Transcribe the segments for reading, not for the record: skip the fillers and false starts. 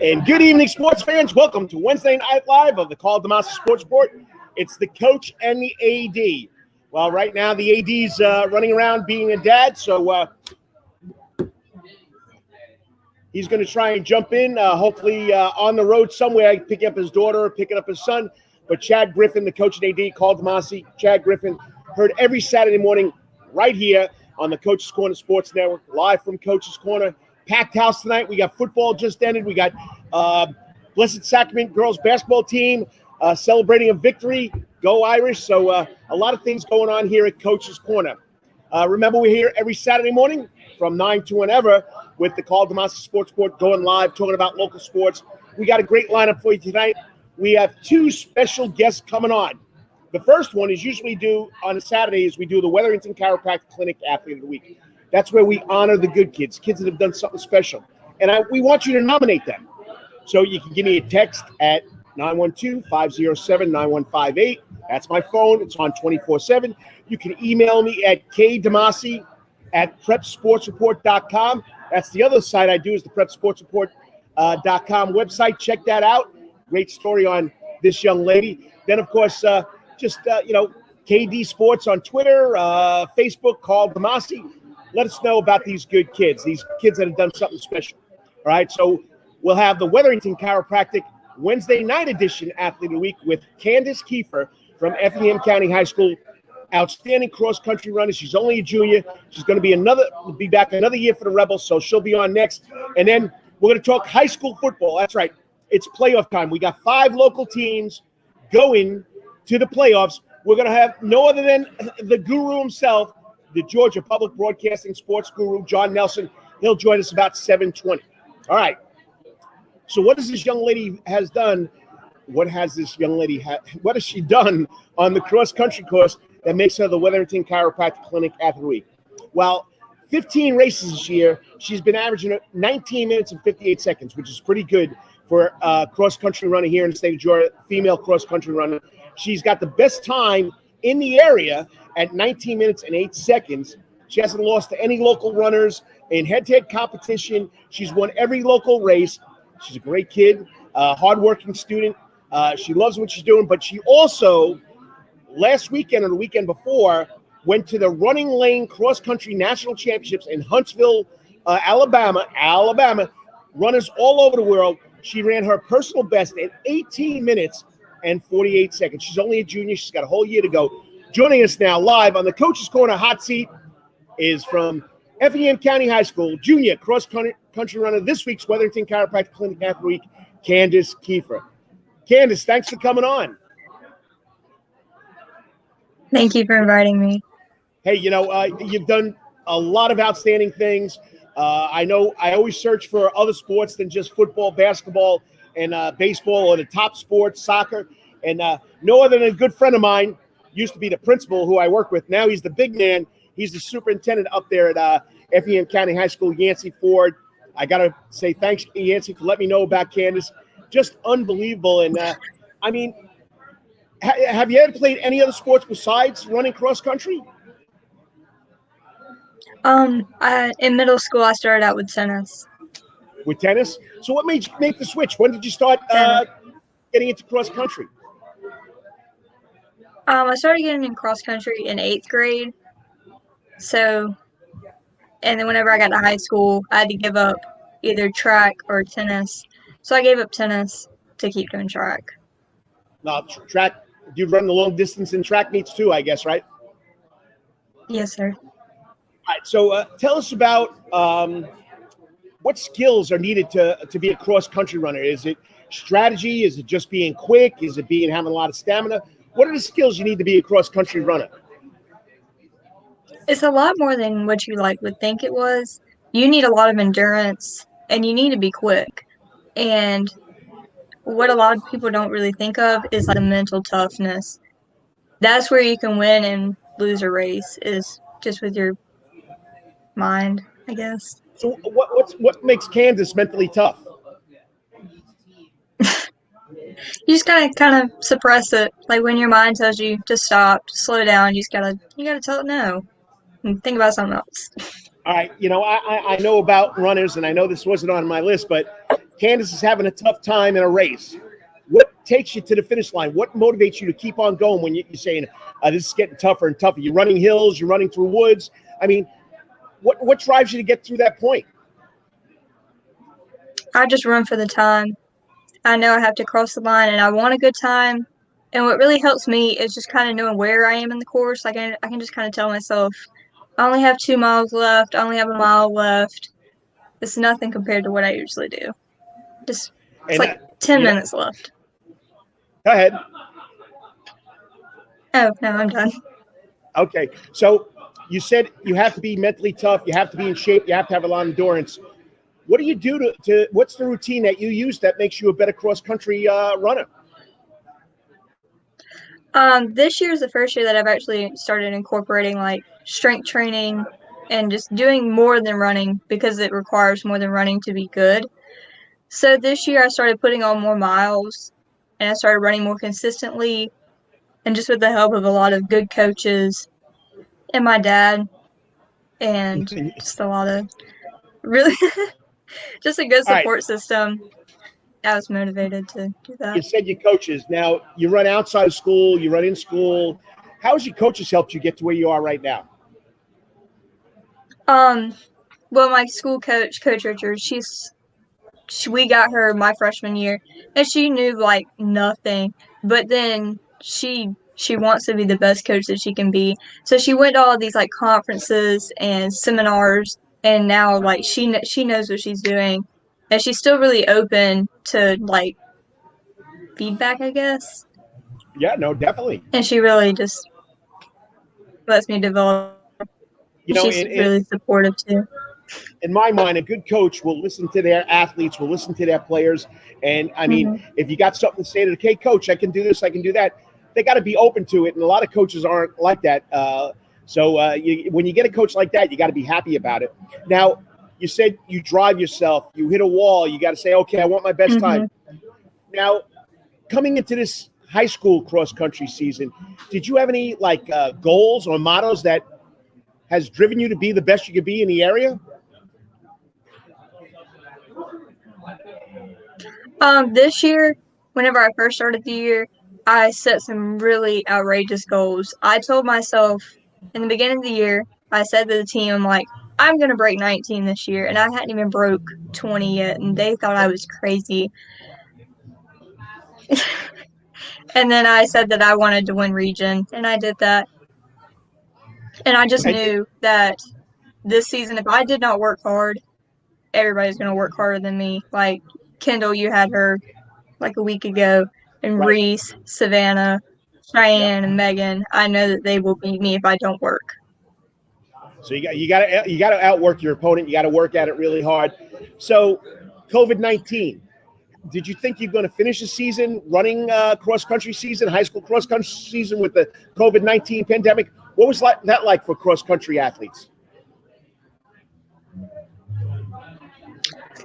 And good evening, sports fans. Welcome to Wednesday Night Live of the Karl DeMasi Sports Report. It's the coach and the AD. Well, right now the AD's running around being a dad, so he's going to try and jump in, hopefully on the road somewhere, picking up his daughter or picking up his son. But Chad Griffin, the coach and AD, Karl DeMasi, Chad Griffin, heard every Saturday morning right here on the Coach's Corner Sports Network, live from Coach's Corner. Packed house tonight. We got football just ended. We got Blessed Sacrament girls basketball team celebrating a victory. Go Irish. So a lot of things going on here at Coach's Corner. Remember, we're here every Saturday morning from 9 to whenever with the Karl DeMasi Sports Report going live, talking about local sports. We got a great lineup for you tonight. We have two special guests coming on. The first one is usually due on a Saturday is we do the Wetherington Chiropractic Clinic Athlete of the Week. That's where we honor the good kids that have done something special. And we want you to nominate them. So you can give me a text at 912-507-9158. That's my phone. It's on 24/7. You can email me at kdemasi@prepsportsreport.com. That's the other site I do is the prepsportsreport.com website. Check that out. Great story on this young lady. Then, of course, KD Sports on Twitter, Facebook, Karl DeMasi. Let us know about these good kids, these kids that have done something special. All right, so we'll have the Wetherington Chiropractic Wednesday night edition Athlete of the Week with Candace Kieffer from Effingham County High School. Outstanding cross-country runner. She's only a junior. She's going to be back another year for the Rebels, so she'll be on next. And then we're going to talk high school football. That's right. It's playoff time. We got 5 local teams going to the playoffs. We're going to have no other than the guru himself, the Georgia Public Broadcasting sports guru, John Nelson. He'll join us about 7:20. All right. So what has this young lady has done? What has she done on the cross-country course that makes her the Wetherington Chiropractic Clinic Athlete of the Week? Well, 15 races this year. She's been averaging 19 minutes and 58 seconds, which is pretty good for a cross-country runner here in the state of Georgia, female cross-country runner. She's got the best time in the area at 19 minutes and 8 seconds. She hasn't lost to any local runners in head-to-head competition. She's won every local race. She's a great kid, hardworking student. She loves what she's doing, but she also, last weekend or the weekend before, went to the Running Lane Cross Country National Championships in Huntsville, Alabama. Runners all over the world. She ran her personal best at 18 minutes and 48 seconds. She's only a junior. She's got a whole year to go. Joining us now live on the Coach's Corner hot seat is from Effingham County High School, junior cross-country runner, this week's Wetherington Chiropractic Clinic Athlete of the Week, Candace Kieffer. Candace, thanks for coming on. Thank you for inviting me. Hey, you've done a lot of outstanding things. I know I always search for other sports than just football, basketball, and baseball, or the top sports, soccer. And no other than a good friend of mine, used to be the principal who I work with. Now he's the big man. He's the superintendent up there at Effingham County High School, Yancey Ford. I got to say thanks, Yancey, for letting me know about Candace. Just unbelievable. And, have you ever played any other sports besides running cross-country? In middle school, I started out with tennis. With tennis? So what made you make the switch? When did you start getting into cross-country? I started getting in cross-country in 8th grade. So, and then whenever I got to high school, I had to give up either track or tennis. So I gave up tennis to keep doing track. Now, track, you run the long distance in track meets too, I guess, right? Yes, sir. All right, so tell us about what skills are needed to be a cross-country runner. Is it strategy? Is it just being quick? Is it having a lot of stamina? What are the skills you need to be a cross-country runner? It's a lot more than what you would think it was. You need a lot of endurance, and you need to be quick. And what a lot of people don't really think of is the mental toughness. That's where you can win and lose a race, is just with your mind, I guess. So what makes Candace mentally tough? You just gotta kind of suppress it. Like when your mind tells you to stop, to slow down, you gotta tell it no and think about something else. All right, I know about runners, and I know this wasn't on my list, but Candace is having a tough time in a race. What takes you to the finish line? What motivates you to keep on going when you're saying, this is getting tougher and tougher? You're running hills, you're running through woods. I mean, what drives you to get through that point? I just run for the time. I know I have to cross the line, and I want a good time. And what really helps me is just kind of knowing where I am in the course. Like I can just kind of tell myself, I only have 2 miles left. I only have a mile left. It's nothing compared to what I usually do. It's like 10 minutes left. Go ahead. Oh, no, I'm done. Okay. So you said you have to be mentally tough. You have to be in shape. You have to have a lot of endurance. What do you do to what's the routine that you use that makes you a better cross-country runner? This year is the first year that I've actually started incorporating like strength training and just doing more than running because it requires more than running to be good. So this year I started putting on more miles and I started running more consistently, and just with the help of a lot of good coaches and my dad and just a lot of really just a good support system. I was motivated to do that. You said your coaches. Now, you run outside of school, you run in school. How has your coaches helped you get to where you are right now? Well, my school coach, Coach Richard, we got her my freshman year, and she knew like nothing. But then she wants to be the best coach that she can be. So she went to all these like conferences and seminars, and now like she knows what she's doing, and she's still really open to like feedback, I guess. Yeah, no, definitely. And she really just lets me develop. She's really supportive too. In my mind, a good coach will listen to their athletes, will listen to their players. And I mean, if you got something to say to the, hey, coach, I can do this, I can do that, they got to be open to it. And a lot of coaches aren't like that. So when you get a coach like that, you got to be happy about it. Now, you said you drive yourself, you hit a wall, you got to say, okay, I want my best time. Now, coming into this high school cross-country season, did you have any like goals or mottos that has driven you to be the best you could be in the area? This year, whenever I first started the year, I set some really outrageous goals. I told myself in the beginning of the year, I said to the team, like, I'm going to break 19 this year, and I hadn't even broke 20 yet, and they thought I was crazy. And then I said that I wanted to win region, and I did that. And I just knew that this season, if I did not work hard, everybody's going to work harder than me. Like, Kendall, you had her like a week ago, and Reese, Savannah, Cheyenne, and Megan. I know that they will beat me if I don't work. So you got to outwork your opponent. You got to work at it really hard. So COVID-19, did you think you're going to finish the season running cross-country season, high school cross-country season with the COVID-19 pandemic? What was that like for cross-country athletes?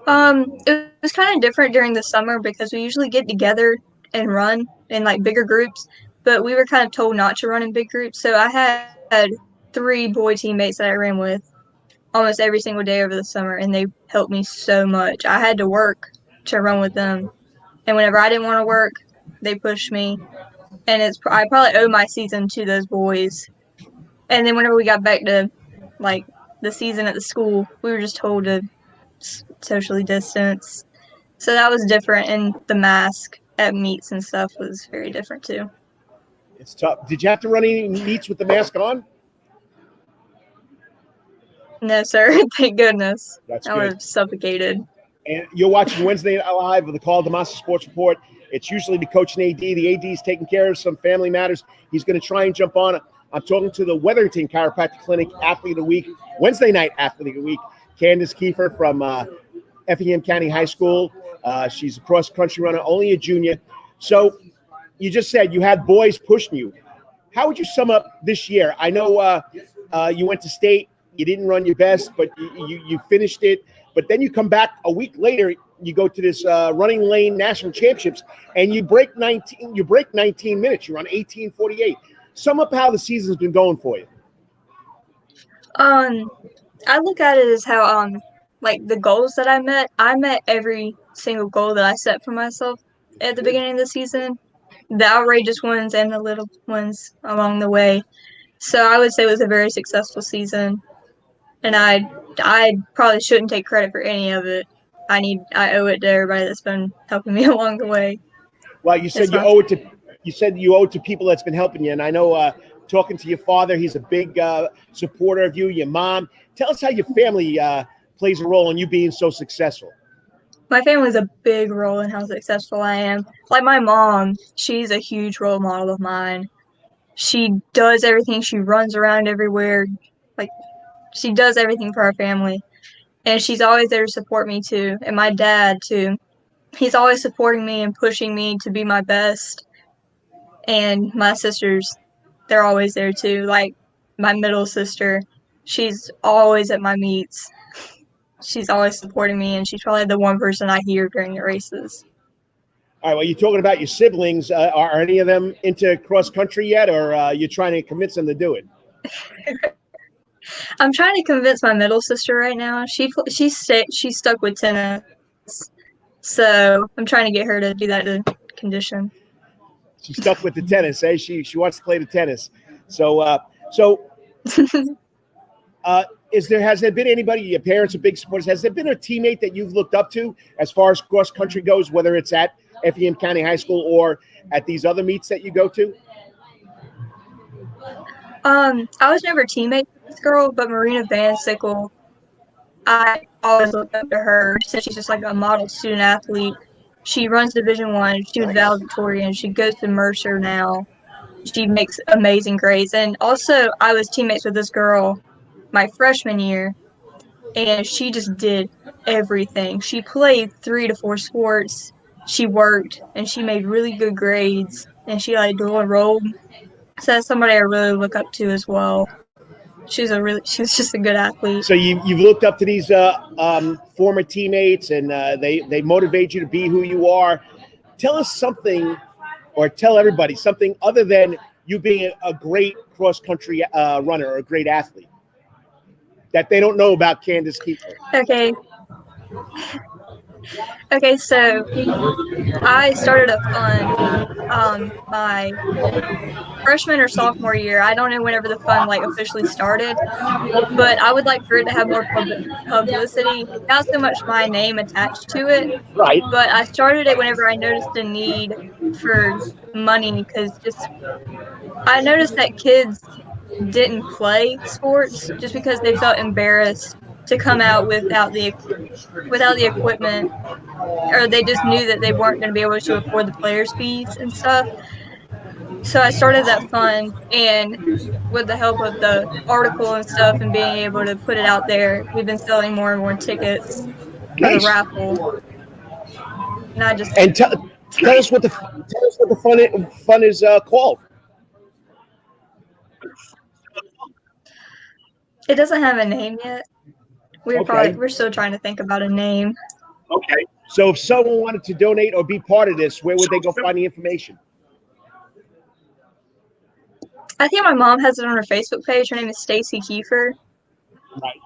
It was kind of different during the summer because we usually get together and run in like bigger groups, but we were kind of told not to run in big groups. So I had 3 boy teammates that I ran with almost every single day over the summer, and they helped me so much. I had to work to run with them, and whenever I didn't want to work, they pushed me, and I probably owe my season to those boys. And then whenever we got back to like the season at the school, we were just told to socially distance. So that was different, and the mask at meets and stuff was very different too. It's tough. Did you have to run any meets with the mask on? No, sir. Thank goodness. That's I good. would have suffocated. And you're watching Wednesday Night Live with the Karl DeMasi Sports Report. It's usually the coach and AD. The AD is taking care of some family matters. He's going to try and jump on. I'm talking to the Wetherington Chiropractic Clinic Athlete of the Week, Wednesday Night Athlete of the Week, Candace Kieffer from Effingham County High School. She's a cross-country runner, only a junior. So you just said you had boys pushing you. How would you sum up this year? I know you went to state. You didn't run your best, but you finished it. But then you come back a week later. You go to this running lane national championships, and you break 19. You break 19 minutes. You run 18:48. Sum up how the season's been going for you. I look at it as how like the goals that I met every single goal that I set for myself at the beginning of the season. The outrageous ones and the little ones along the way. So I would say it was a very successful season, and I probably shouldn't take credit for any of it. I owe it to everybody that's been helping me along the way. Well, you said you owe it to people that's been helping you, and I know talking to your father, he's a big supporter of you. Your mom, tell us how your family plays a role in you being so successful. My family is a big role in how successful I am. Like my mom, she's a huge role model of mine. She does everything. She runs around everywhere. Like, she does everything for our family. And she's always there to support me, too. And my dad, too. He's always supporting me and pushing me to be my best. And my sisters, they're always there, too. Like, my middle sister, she's always at my meets. She's always supporting me, and she's probably the one person I hear during the races. All right, well, you're talking about your siblings. Are any of them into cross country yet, or you're trying to convince them to do it? I'm trying to convince my middle sister right now. She's stuck with tennis, so I'm trying to get her to do that to condition. She's stuck with the tennis, eh? She wants to play the tennis. So has there been anybody? Your parents are big supporters. Has there been a teammate that you've looked up to as far as cross country goes, whether it's at Effingham County High School or at these other meets that you go to? I was never teammates with this girl, but Marina Van Sickle, I always looked up to her since she's just like a model student athlete. She runs Division I. She was valedictorian. She goes to Mercer now. She makes amazing grades. And also, I was teammates with this girl my freshman year, and she just did everything. She played 3 to 4 sports. She worked, and she made really good grades, and she like dual enrolled. So that's somebody I really look up to as well. She's just a good athlete. So you've looked up to these former teammates, and they motivate you to be who you are. Tell us something, or tell everybody something other than you being a great cross country runner or a great athlete that they don't know about Candace Kieffer. Okay, so I started a fund my freshman or sophomore year. I don't know whenever the fund like officially started, but I would like for it to have more publicity, not so much my name attached to it. Right. But I started it whenever I noticed a need for money, because I noticed that kids didn't play sports just because they felt embarrassed to come out without the equipment, or they just knew that they weren't going to be able to afford the players' fees and stuff. So I started that fund, and with the help of the article and stuff and being able to put it out there, we've been selling more and more tickets for the raffle. And tell us what the fun is called. It doesn't have a name yet. We're still trying to think about a name. Okay. So if someone wanted to donate or be part of this, where would they go find the information? I think my mom has it on her Facebook page. Her name is Stacy Kieffer. Right.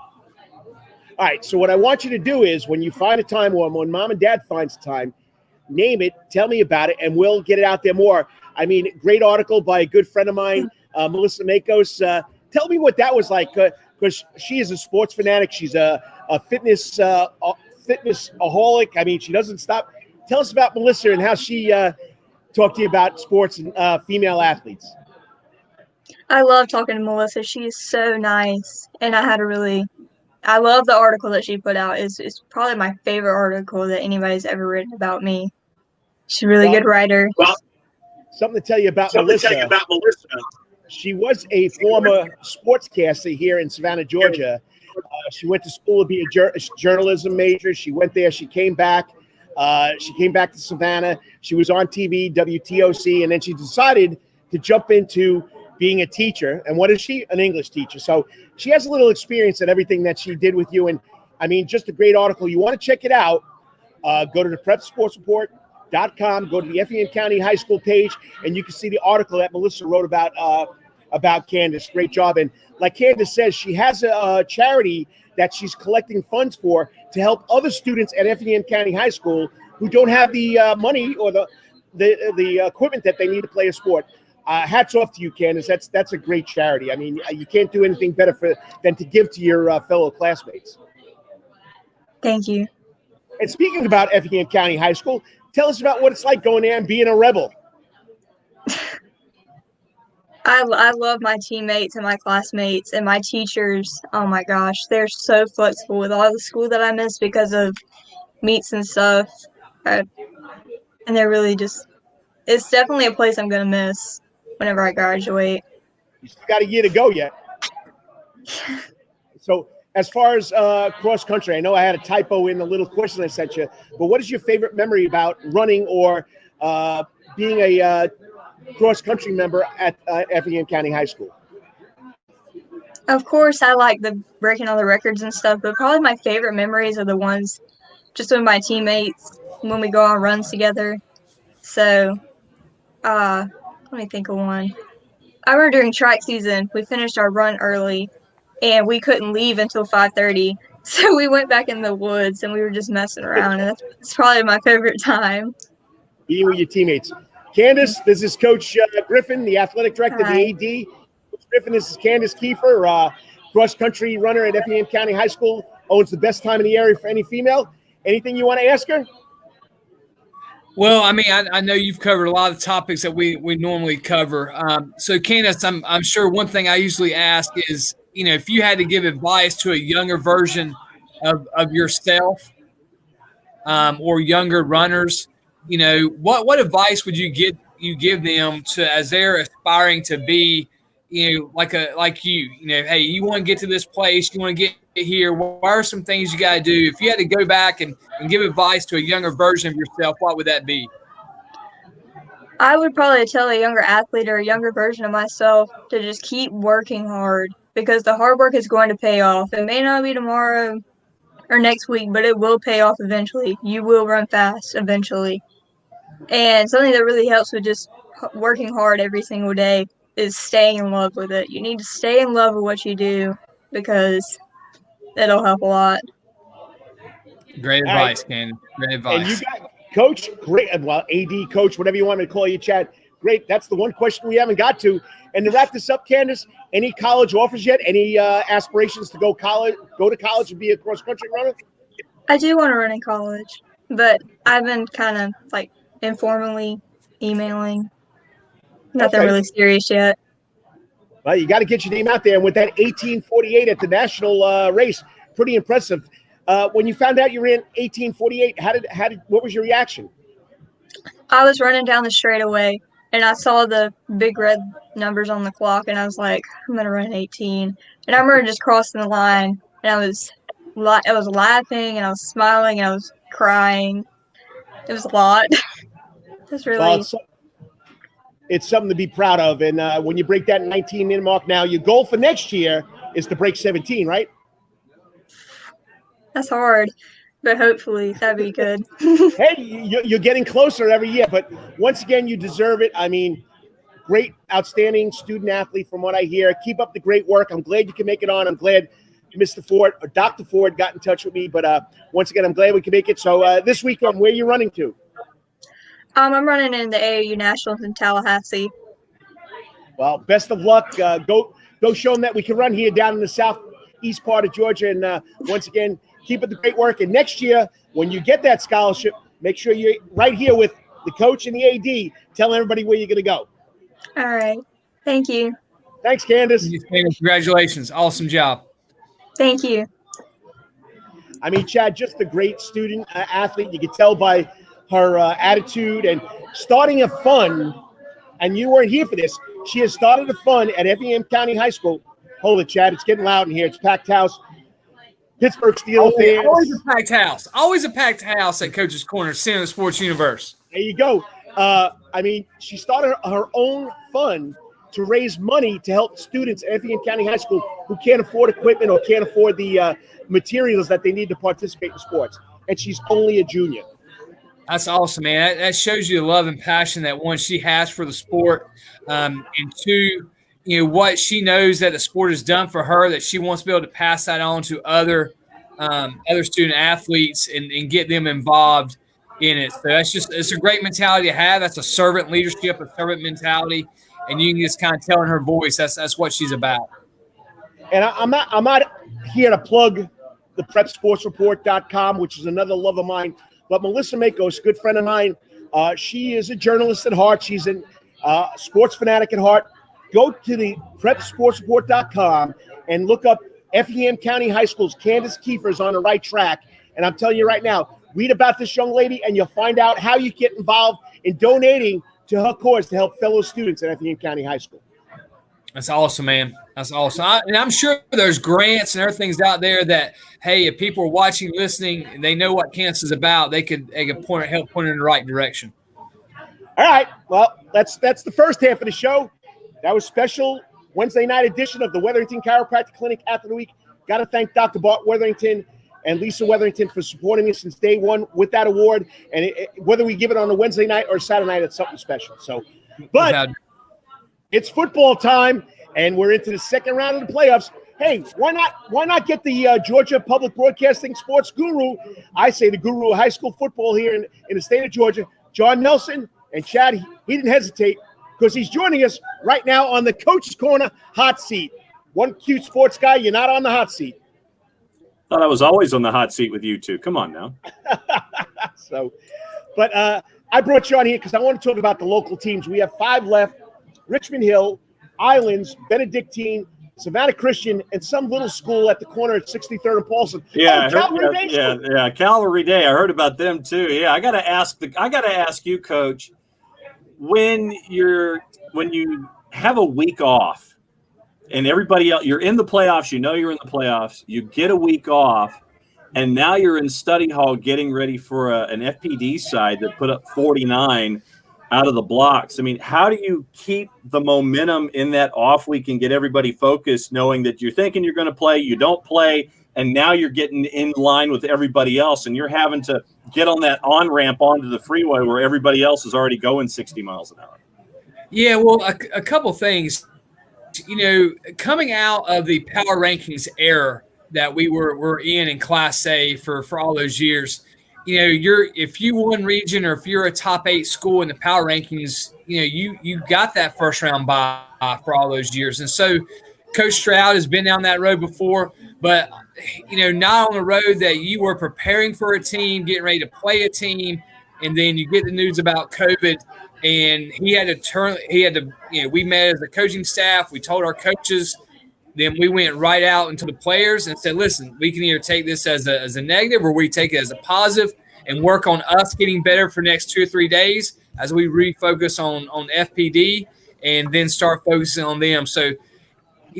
All right. So what I want you to do is, when you find a time, or when mom and dad finds time, name it, tell me about it, and we'll get it out there more. I mean, great article by a good friend of mine, Melissa Makos. Tell me what that was like, because she is a sports fanatic. She's a fitness aholic. I mean, she doesn't stop. Tell us about Melissa and how she talked to you about sports and female athletes. I love talking to Melissa. She is so nice, and I love the article that she put out. It's probably my favorite article that anybody's ever written about me. She's a really good writer. Well, something to tell you about Melissa. She was a former sportscaster here in Savannah, Georgia. She went to school to be a journalism major. She went there. She came back. She came back to Savannah. She was on TV, WTOC, and then she decided to jump into being a teacher. And what is she? An English teacher. So she has a little experience at everything that she did with you. And I mean, just a great article. You want to check it out, go to the prepsportsreport.com, go to the Effingham County High School page, and you can see the article that Melissa wrote about Candace. Great job. And like Candace says, she has a charity that she's collecting funds for to help other students at Effingham County High School who don't have the money or the equipment that they need to play a sport. Hats off to you, Candace. That's a great charity. I mean, you can't do anything better than to give to your fellow classmates. Thank you. And speaking about Effingham County High School, tell us about what it's like going there and being a rebel. I love my teammates and my classmates and my teachers. Oh my gosh, they're so flexible with all the school that I miss because of meets and stuff. And they're really it's definitely a place I'm going to miss whenever I graduate. You still got a year to go yet. So as far as cross country, I know I had a typo in the little question I sent you, but what is your favorite memory about running or being a cross country member at Effingham County High School? Of course, I like the breaking all the records and stuff, but probably my favorite memories are the ones just with my teammates when we go on runs together. So, let me think of one. I remember during track season, we finished our run early, and we couldn't leave until 5:30. So we went back in the woods, and we were just messing around, and that's probably my favorite time. Being with your teammates. Candace, this is Coach Griffin, the athletic director, Hi. the AD. Coach Griffin, this is Candace Kieffer, cross-country runner at Effingham County High School, owns the best time in the area for any female. Anything you want to ask her? Well, I mean, I know you've covered a lot of topics that we normally cover. So, Candace, I'm sure one thing I usually ask is, if you had to give advice to a younger version of yourself or younger runners, what advice would you give them to as they're aspiring to be, like you, hey, you want to get to this place, you want to get here. What are some things you got to do? If you had to go back and give advice to a younger version of yourself, what would that be? I would probably tell a younger athlete or a younger version of myself to just keep working hard because the hard work is going to pay off. It may not be tomorrow or next week, but it will pay off eventually. You will run fast eventually. And something that really helps with just working hard every single day is staying in love with it. You need to stay in love with what you do because it'll help a lot. Great advice, Candace. Great advice. And you got Coach, great. Well, AD, Coach, whatever you want me to call you, Chad. Great. That's the one question we haven't got to. And to wrap this up, Candace, any college offers yet? Any aspirations to go to college and be a cross-country runner? I do want to run in college, but I've been kind of like informally emailing. Nothing really serious yet. Well, you got to get your name out there. And with that 18:48 at the national race, pretty impressive. When you found out you ran 18:48, what was your reaction? I was running down the straightaway, and I saw the big red numbers on the clock, and I was like, I'm going to run 18. And I remember just crossing the line, and I was laughing, and I was smiling, and I was crying. It was a lot. It was really... Well, it's something to be proud of. And when you break that 19-minute mark now, your goal for next year is to break 17, right? That's hard, but hopefully that'd be good. Hey, you're getting closer every year, but once again, you deserve it. I mean, great, outstanding student athlete from what I hear. Keep up the great work. I'm glad you can make it on. I'm glad Mr. Ford or Dr. Ford got in touch with me, but once again, I'm glad we can make it. So this weekend, where are you running to? I'm running in the AAU Nationals in Tallahassee. Well, best of luck. Go show them that we can run here down in the southeast part of Georgia. And once again, keep up the great work. And next year, when you get that scholarship, make sure you're right here with the coach and the AD, telling everybody where you're going to go. All right. Thank you. Thanks, Candace. Congratulations. Awesome job. Thank you. I mean, Chad, just a great student athlete. You can tell by her attitude and starting a fund. And you weren't here for this. She has started a fund at Effingham County High School. Hold it, Chad. It's getting loud in here. It's packed house. Pittsburgh Steelers fans. Always a packed house. Always a packed house at Coach's Corner, Center of the Sports Universe. There you go. I mean, she started her own fund to raise money to help students at Effingham County High School who can't afford equipment or can't afford the materials that they need to participate in sports. And she's only a junior. That's awesome, man. That shows you the love and passion that, one, she has for the sport, and two, what she knows that the sport has done for her, that she wants to be able to pass that on to other student athletes and get them involved in it. So it's a great mentality to have. That's a servant leadership, a servant mentality, and you can just kind of tell in her voice that's what she's about. And I'm not here to plug the prepsportsreport.com, which is another love of mine. But Melissa Makos, a good friend of mine, she is a journalist at heart. She's a sports fanatic at heart. Go to the prepsportsreport.com and look up Effingham County High School's Candace Kieffer is on the right track. And I'm telling you right now, read about this young lady and you'll find out how you get involved in donating to her cause to help fellow students at Effingham County High School. That's awesome, man. That's awesome. And I'm sure there's grants and other things out there that, hey, if people are watching, listening, and they know what Candace is about, they could help point in the right direction. All right. Well, that's the first half of the show. That was special Wednesday night edition of the Wetherington Chiropractic Clinic Athlete Week. Got to thank Dr. Bart Wetherington and Lisa Wetherington for supporting me since day one with that award. And whether we give it on a Wednesday night or Saturday night, it's something special. So, but it's football time, and we're into the second round of the playoffs. Hey, why not get the Georgia Public Broadcasting sports guru? I say the guru of high school football here in the state of Georgia, John Nelson. And Chad, he didn't hesitate because he's joining us right now on the Coach's Corner hot seat. One cute sports guy, you're not on the hot seat. Thought I was always on the hot seat with you two. Come on now. But I brought you on here because I want to talk about the local teams. We have 5 left: Richmond Hill, Islands, Benedictine, Savannah Christian, and some little school at the corner at 63rd and Paulson. Yeah, Calvary Day. Yeah, Calvary Day. I heard about them too. Yeah, I got to ask you, Coach, when you have a week off and everybody else, you're in the playoffs, you're in the playoffs, you get a week off, and now you're in study hall getting ready for an FPD side that put up 49 out of the blocks. I mean, how do you keep the momentum in that off week and get everybody focused, knowing that you're thinking you're going to play, you don't play, and now you're getting in line with everybody else, and you're having to get on that on-ramp onto the freeway where everybody else is already going 60 miles an hour? Yeah, well, a couple things. Coming out of the power rankings era that we were in Class A for all those years, if you won region or if you're a top 8 school in the power rankings, you got that first round bye for all those years. And so Coach Stroud has been down that road before, but not on the road that you were preparing for a team, getting ready to play a team, and then you get the news about COVID. And we met as a coaching staff. We told our coaches, then we went right out into the players and said, listen, we can either take this as a negative or we take it as a positive and work on us getting better for the next 2 or 3 days as we refocus on FPD and then start focusing on them. So,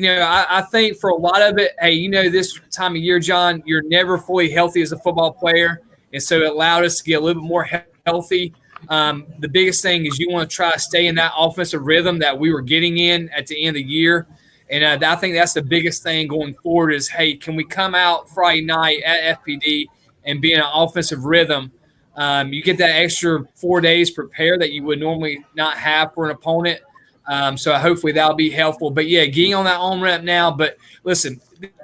I think for a lot of it, hey, this time of year, John, you're never fully healthy as a football player. And so it allowed us to get a little bit more healthy. The biggest thing is you want to try to stay in that offensive rhythm that we were getting in at the end of the year. And I think that's the biggest thing going forward is, hey, can we come out Friday night at FPD and be in an offensive rhythm? You get that extra 4 days prepared that you would normally not have for an opponent. So hopefully that'll be helpful. But, yeah, getting on that on-ramp now. But, listen,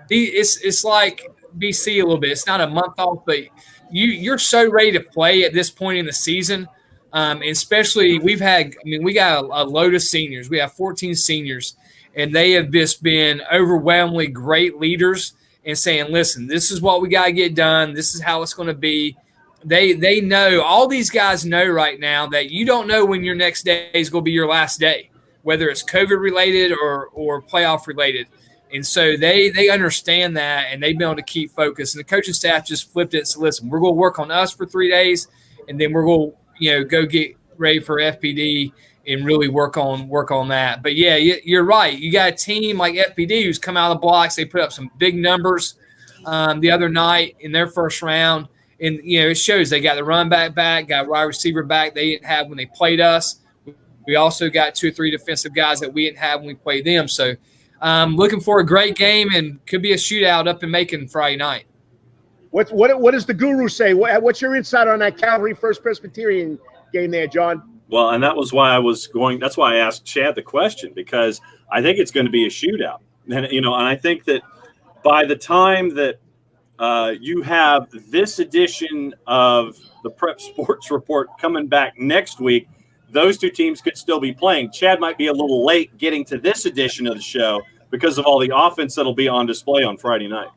it's like BC a little bit. It's not a month off, but you're so ready to play at this point in the season. Especially we got a load of seniors. We have 14 seniors, and they have just been overwhelmingly great leaders and saying, listen, this is what we got to get done. This is how it's going to be. They know, all these guys know right now that you don't know when your next day is going to be your last day, whether it's COVID related or playoff related. And so they understand that, and they've been able to keep focused. And the coaching staff just flipped it and said, listen, we're going to work on us for 3 days, and then we're going to go get ready for FPD and really work on that. But, yeah, you're right. You got a team like FPD who's come out of the blocks. They put up some big numbers the other night in their first round. And, it shows they got the run back, got wide receiver back they didn't have when they played us. We also got 2 or 3 defensive guys that we didn't have when we played them. So, looking for a great game and could be a shootout up in Macon Friday night. What does the guru say? What's your insight on that Calvary First Presbyterian game there, John? Well, and that's why I asked Chad the question, because I think it's going to be a shootout. And, and I think that by the time that you have this edition of the Prep Sports Report coming back next week, those two teams could still be playing. Chad might be a little late getting to this edition of the show because of all the offense that'll be on display on Friday night.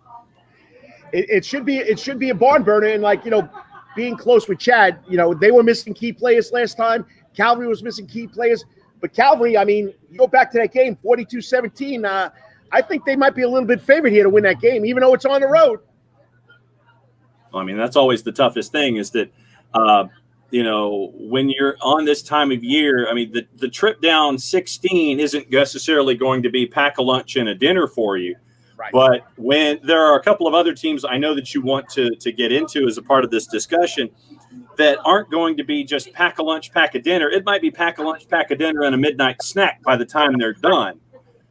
It should be a barn burner, and being close with Chad, they were missing key players last time. Calvary was missing key players, but Calvary, you go back to that game, 42-17. I think they might be a little bit favored here to win that game, even though it's on the road. That's always the toughest thing, is that when you're on this time of year, the trip down 16 isn't necessarily going to be pack a lunch and a dinner for you. Right. But when there are a couple of other teams I know that you want to get into as a part of this discussion that aren't going to be just pack a lunch, pack a dinner. It might be pack a lunch, pack a dinner, and a midnight snack by the time they're done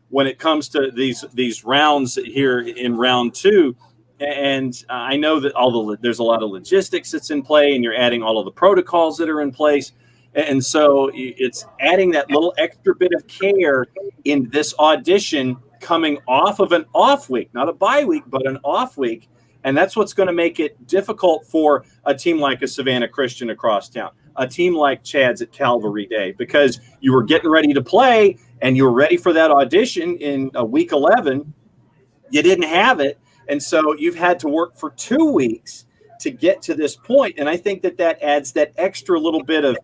when it comes to these rounds here in round two. And I know that there's a lot of logistics that's in play, and you're adding all of the protocols that are in place. And so it's adding that little extra bit of care in this audition coming off of an off week, not a bye week, but an off week. And that's what's going to make it difficult for a team like a Savannah Christian across town, a team like Chad's at Calvary Day, because you were getting ready to play and you were ready for that audition in week 11. You didn't have it. And so you've had to work for 2 weeks to get to this point. And I think that adds that extra little bit of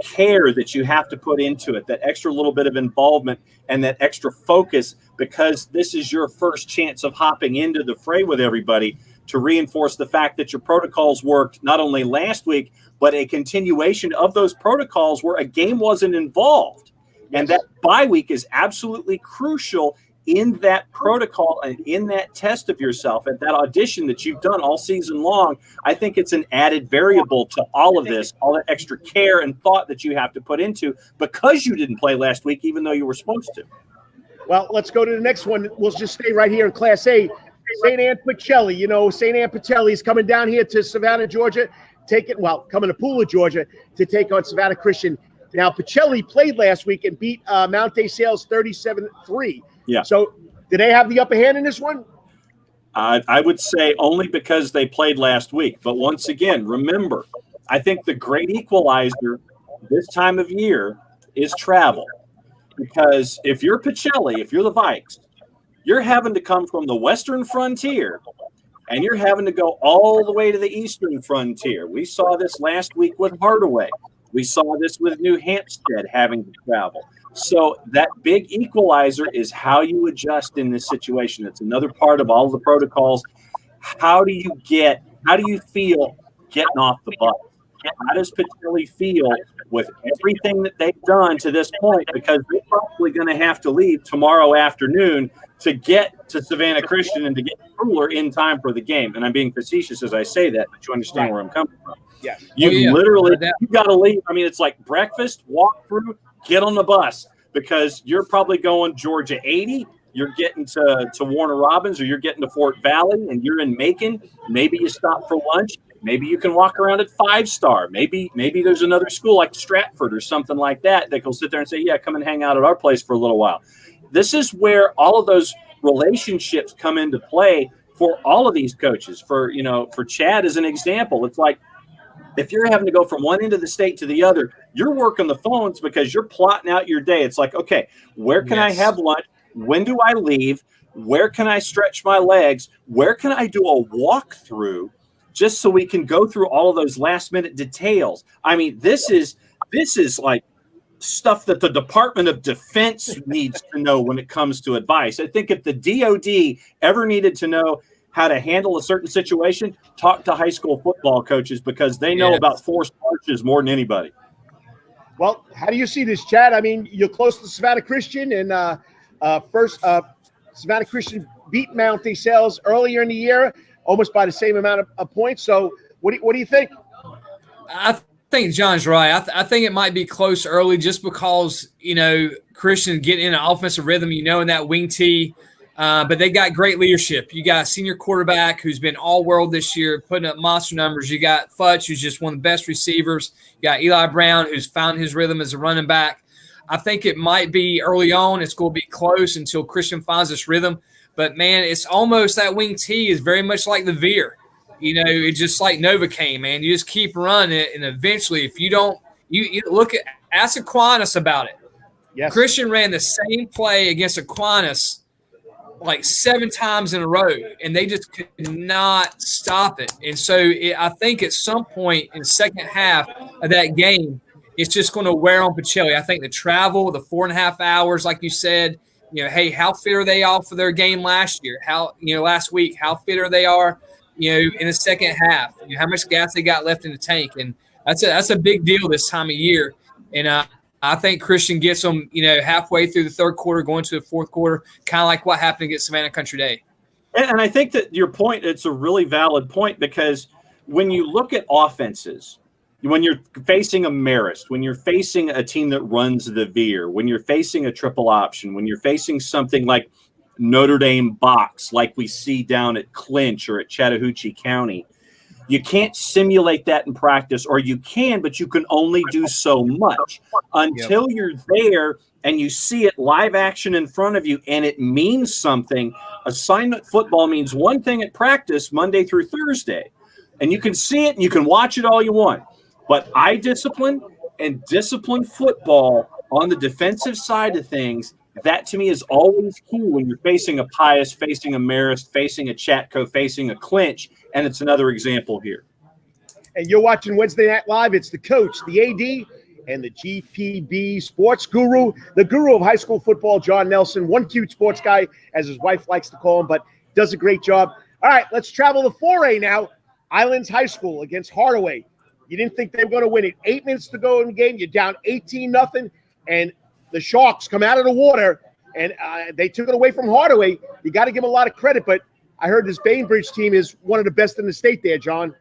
care that you have to put into it, that extra little bit of involvement and that extra focus, because this is your first chance of hopping into the fray with everybody, to reinforce the fact that your protocols worked not only last week, but a continuation of those protocols where a game wasn't involved. And that bye week is absolutely crucial in that protocol and in that test of yourself and that audition that you've done all season long. I think it's an added variable to all of this, all that extra care and thought that you have to put into because you didn't play last week, even though you were supposed to. Well, let's go to the next one. We'll just stay right here in Class A. St. Anne Pacelli. St. Anne Pacelli is coming down here to Savannah, Georgia, coming to Pooler, Georgia, to take on Savannah Christian. Now, Pacelli played last week and beat Mount Day Sales 37-3. Yeah. So, do they have the upper hand in this one? I would say only because they played last week. But once again, remember, I think the great equalizer this time of year is travel. Because if you're Pacelli, if you're the Vikes, you're having to come from the western frontier and you're having to go all the way to the eastern frontier. We saw this last week with Hardaway. We saw this with New Hampstead having to travel. So that big equalizer is how you adjust in this situation. It's another part of all of the protocols. How do you feel getting off the bus? How does Pacelli feel with everything that they've done to this point? Because they're probably going to have to leave tomorrow afternoon to get to Savannah Christian and to get cooler in time for the game. And I'm being facetious as I say that, but you understand where I'm coming from. Yeah. You got to leave. It's like breakfast, walk through, get on the bus, because you're probably going Georgia 80. You're getting to Warner Robins, or you're getting to Fort Valley, and you're in Macon. Maybe you stop for lunch. Maybe you can walk around at 5-Star. Maybe there's another school like Stratford or something like that will sit there and say, yeah, come and hang out at our place for a little while. This is where all of those relationships come into play for all of these coaches. For Chad as an example, it's like if you're having to go from one end of the state to the other, you're working the phones because you're plotting out your day. It's like, okay, where can I have lunch? When do I leave? Where can I stretch my legs? Where can I do a walkthrough? Just so we can go through all of those last minute details. This is like stuff that the Department of Defense needs to know when it comes to advice. I think if the DOD ever needed to know how to handle a certain situation, talk to high school football coaches, because they know about forced marches more than anybody. Well, how do you see this, Chad? You're close to Savannah Christian, and Savannah Christian beat Mount Day Sales earlier in the year, almost by the same amount of points. So what do you think? I think John's right. I think it might be close early just because, Christian getting in an offensive rhythm, in that wing tee, But they got great leadership. You got a senior quarterback who's been all-world this year, putting up monster numbers. You got Futch, who's just one of the best receivers. You got Eli Brown, who's found his rhythm as a running back. I think it might be early on. It's going to be close until Christian finds this rhythm. But, man, it's almost that wing T is very much like the veer. It's just like Novocaine, man. You just keep running it, and eventually if you don't you look at – ask Aquinas about it. Yes. Christian ran the same play against Aquinas like 7 times in a row, and they just could not stop it. And so I think at some point in the second half of that game, it's just going to wear on Pacelli. I think the travel, the 4.5 hours, like you said, hey, how fit are they off for their game last year? Last week, how fit are they in the second half? How much gas they got left in the tank? And that's a big deal this time of year. And I think Christian gets them, halfway through the third quarter, going to the fourth quarter, kind of like what happened against Savannah Country Day. And I think that your point, it's a really valid point, because when you look at offenses, when you're facing a Marist, when you're facing a team that runs the veer, when you're facing a triple option, when you're facing something like Notre Dame box, like we see down at Clinch or at Chattahoochee County, you can't simulate that in practice, or you can, but you can only do so much until you're there and you see it live action in front of you and it means something. Assignment football means one thing at practice Monday through Thursday, and you can see it and you can watch it all you want. But eye discipline and disciplined football on the defensive side of things, that to me is always key when you're facing a Pius, facing a Marist, facing a Chatco, facing a Clinch, and it's another example here. And you're watching Wednesday Night Live. It's the coach, the AD, and the GPB sports guru, the guru of high school football, John Nelson, one cute sports guy, as his wife likes to call him, but does a great job. All right, let's travel to 4A now. Islands High School against Hardaway. You didn't think they were going to win it. 8 minutes to go in the game. You're down 18-0, and the Sharks come out of the water, and they took it away from Hardaway. You got to give them a lot of credit, but I heard this Bainbridge team is one of the best in the state there, John.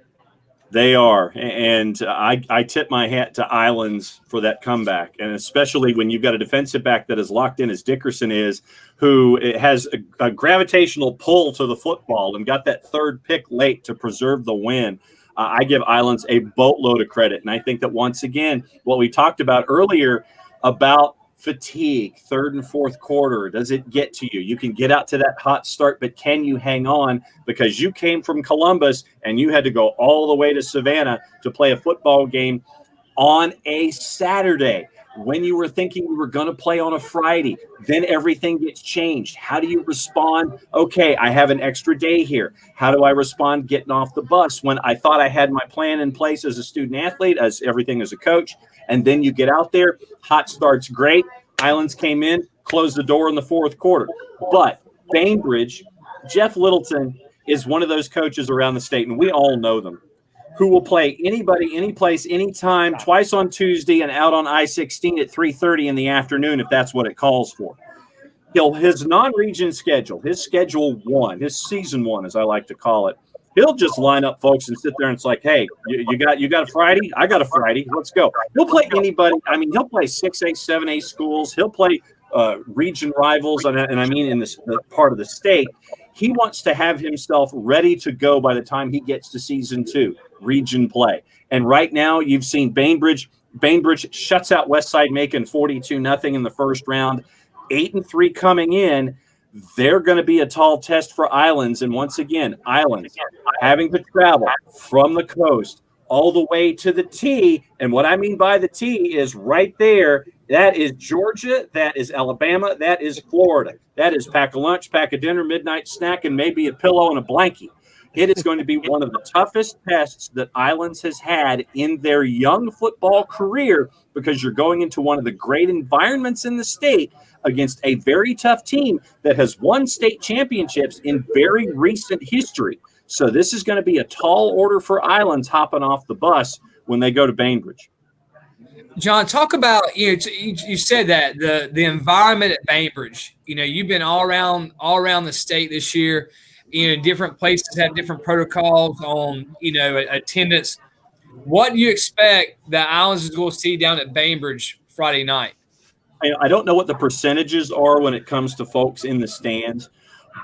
They are, and I tip my hat to Islands for that comeback, and especially when you've got a defensive back that is locked in as Dickerson is, who has a gravitational pull to the football and got that third pick late to preserve the win. I give Islands a boatload of credit, and I think that once again, what we talked about earlier about fatigue, third and fourth quarter, does it get to you? You can get out to that hot start, but can you hang on? Because you came from Columbus and you had to go all the way to Savannah to play a football game on a Saturday when you were thinking we were going to play on a Friday. Then everything gets changed. How do you respond? Okay, I have an extra day here. How do I respond getting off the bus when I thought I had my plan in place as a student athlete, as everything as a coach? And then you get out there, hot start's great. Islands came in, closed the door in the fourth quarter. But Bainbridge, Jeff Littleton is one of those coaches around the state, and we all know them, who will play anybody, any place, anytime, twice on Tuesday and out on I-16 at 3:30 in the afternoon if that's what it calls for. His non-region schedule, his schedule one, his season one, as I like to call it, he'll just line up folks and sit there and it's like, hey, you got a Friday? I got a Friday. Let's go. He'll play anybody. I mean, he'll play 6A, 7A schools. He'll play region rivals, and I mean in this part of the state. He wants to have himself ready to go by the time he gets to season 2, region play. And right now you've seen Bainbridge. Bainbridge shuts out Westside Macon 42-0 in the first round. 8-3 coming in. They're going to be a tall test for Islands. And once again, Islands having to travel from the coast all the way to the T. And what I mean by the T is right there. That is Georgia. That is Alabama. That is Florida. That is pack a lunch, pack a dinner, midnight snack, and maybe a pillow and a blankie. It is going to be one of the toughest tests that Islands has had in their young football career, because you're going into one of the great environments in the state against a very tough team that has won state championships in very recent history. So this is going to be a tall order for Islands hopping off the bus when they go to Bainbridge. John, talk about, you said that the environment at Bainbridge. You've been all around the state this year. Different places have different protocols on, attendance. What do you expect that Islands is going to see down at Bainbridge Friday night? I don't know what the percentages are when it comes to folks in the stands,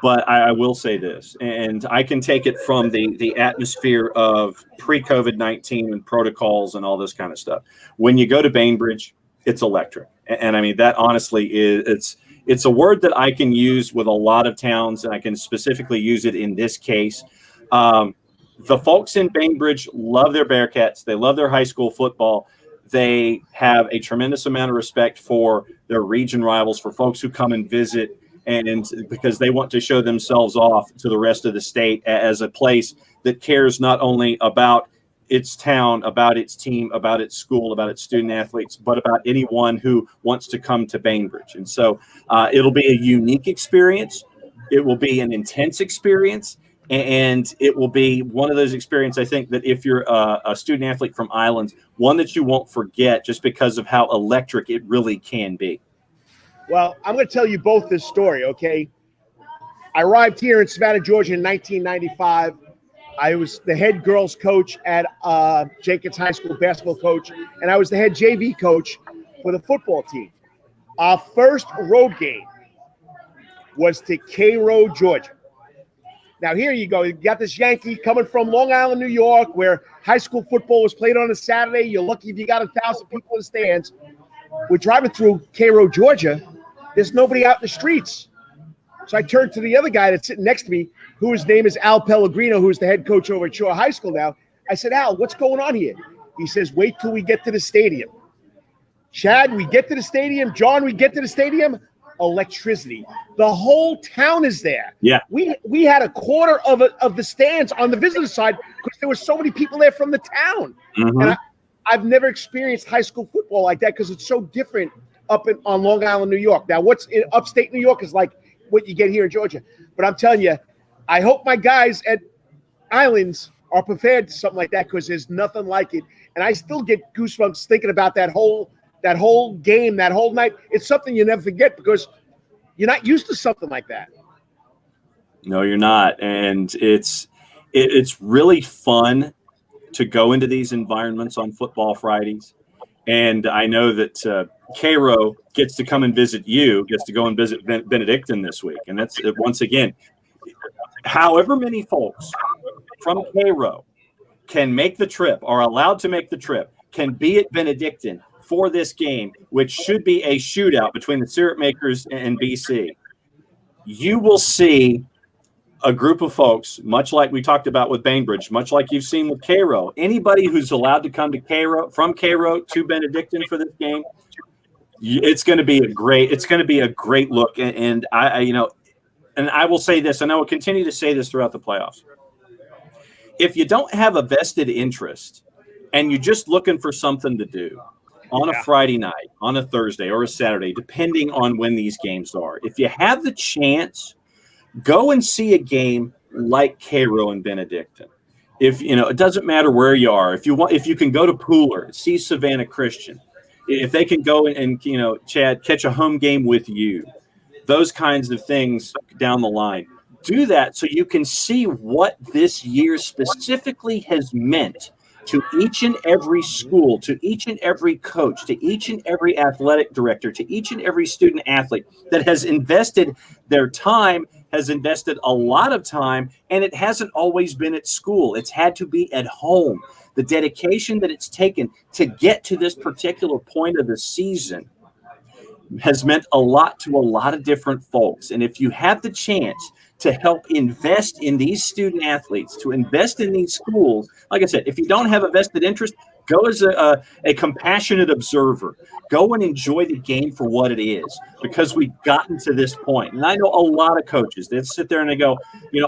But I will say this, and I can take it from the atmosphere of pre-COVID-19 and protocols and all this kind of stuff. When you go to Bainbridge, it's electric. And I mean, that honestly it's a word that I can use with a lot of towns, and I can specifically use it in this case. The folks in Bainbridge love their Bearcats. They love their high school football. They have a tremendous amount of respect for their region rivals, for folks who come and visit, and because they want to show themselves off to the rest of the state as a place that cares not only about its town, about its team, about its school, about its student athletes, but about anyone who wants to come to Bainbridge. And so it'll be a unique experience. It will be an intense experience. And it will be one of those experiences, I think, that if you're a student athlete from Islands, one that you won't forget just because of how electric it really can be. Well, I'm going to tell you both this story, okay? I arrived here in Savannah, Georgia in 1995. I was the head girls coach at Jenkins High School basketball coach, and I was the head JV coach for the football team. Our first road game was to Cairo, Georgia. Now, here you go. You got this Yankee coming from Long Island, New York, where high school football was played on a Saturday. You're lucky if you got 1,000 people in the stands. We're driving through Cairo, Georgia. There's nobody out in the streets. So I turned to the other guy that's sitting next to me, whose name is Al Pellegrino, who's the head coach over at Shore High School now. I said, Al, what's going on here? He says, wait till we get to the stadium. Chad, we get to the stadium. John, we get to the stadium. Electricity. The whole town is there. Yeah. We had a quarter of the stands on the visitor side because there were so many people there from the town. Mm-hmm. And I've never experienced high school football like that because it's so different on Long Island, New York. Now, what's in upstate New York is like what you get here in Georgia. But I'm telling you, I hope my guys at Islands are prepared to something like that because there's nothing like it. And I still get goosebumps thinking about that whole game, that whole night. It's something you never forget because you're not used to something like that. No, you're not. And it's really fun to go into these environments on Football Fridays. And I know that Cairo gets to come and visit you, gets to go and visit Benedictine this week. And that's, once again, however many folks from Cairo can make the trip, are allowed to make the trip, can be at Benedictine for this game, which should be a shootout between the syrup makers and BC. You will see a group of folks, much like we talked about with Bainbridge, much like you've seen with Cairo. Anybody who's allowed to come to Cairo, from Cairo to Benedictine for this game, it's going to be a great look. And I will say this, and I will continue to say this throughout the playoffs. If you don't have a vested interest and you're just looking for something to do on a Friday night, on a Thursday or a Saturday, depending on when these games are, if you have the chance, go and see a game like Cairo and Benedictine. If it doesn't matter where you are. If you can go to Pooler, see Savannah Christian. If they can go and Chad, catch a home game with you, those kinds of things down the line. Do that so you can see what this year specifically has meant to each and every school, to each and every coach, to each and every athletic director, to each and every student athlete that has invested their time, has invested a lot of time, and it hasn't always been at school. It's had to be at home. The dedication that it's taken to get to this particular point of the season has meant a lot to a lot of different folks. And if you have the chance to help invest in these student athletes, to invest in these schools, like I said, if you don't have a vested interest, go as a compassionate observer. Go and enjoy the game for what it is, because we've gotten to this point. And I know a lot of coaches that sit there and they go,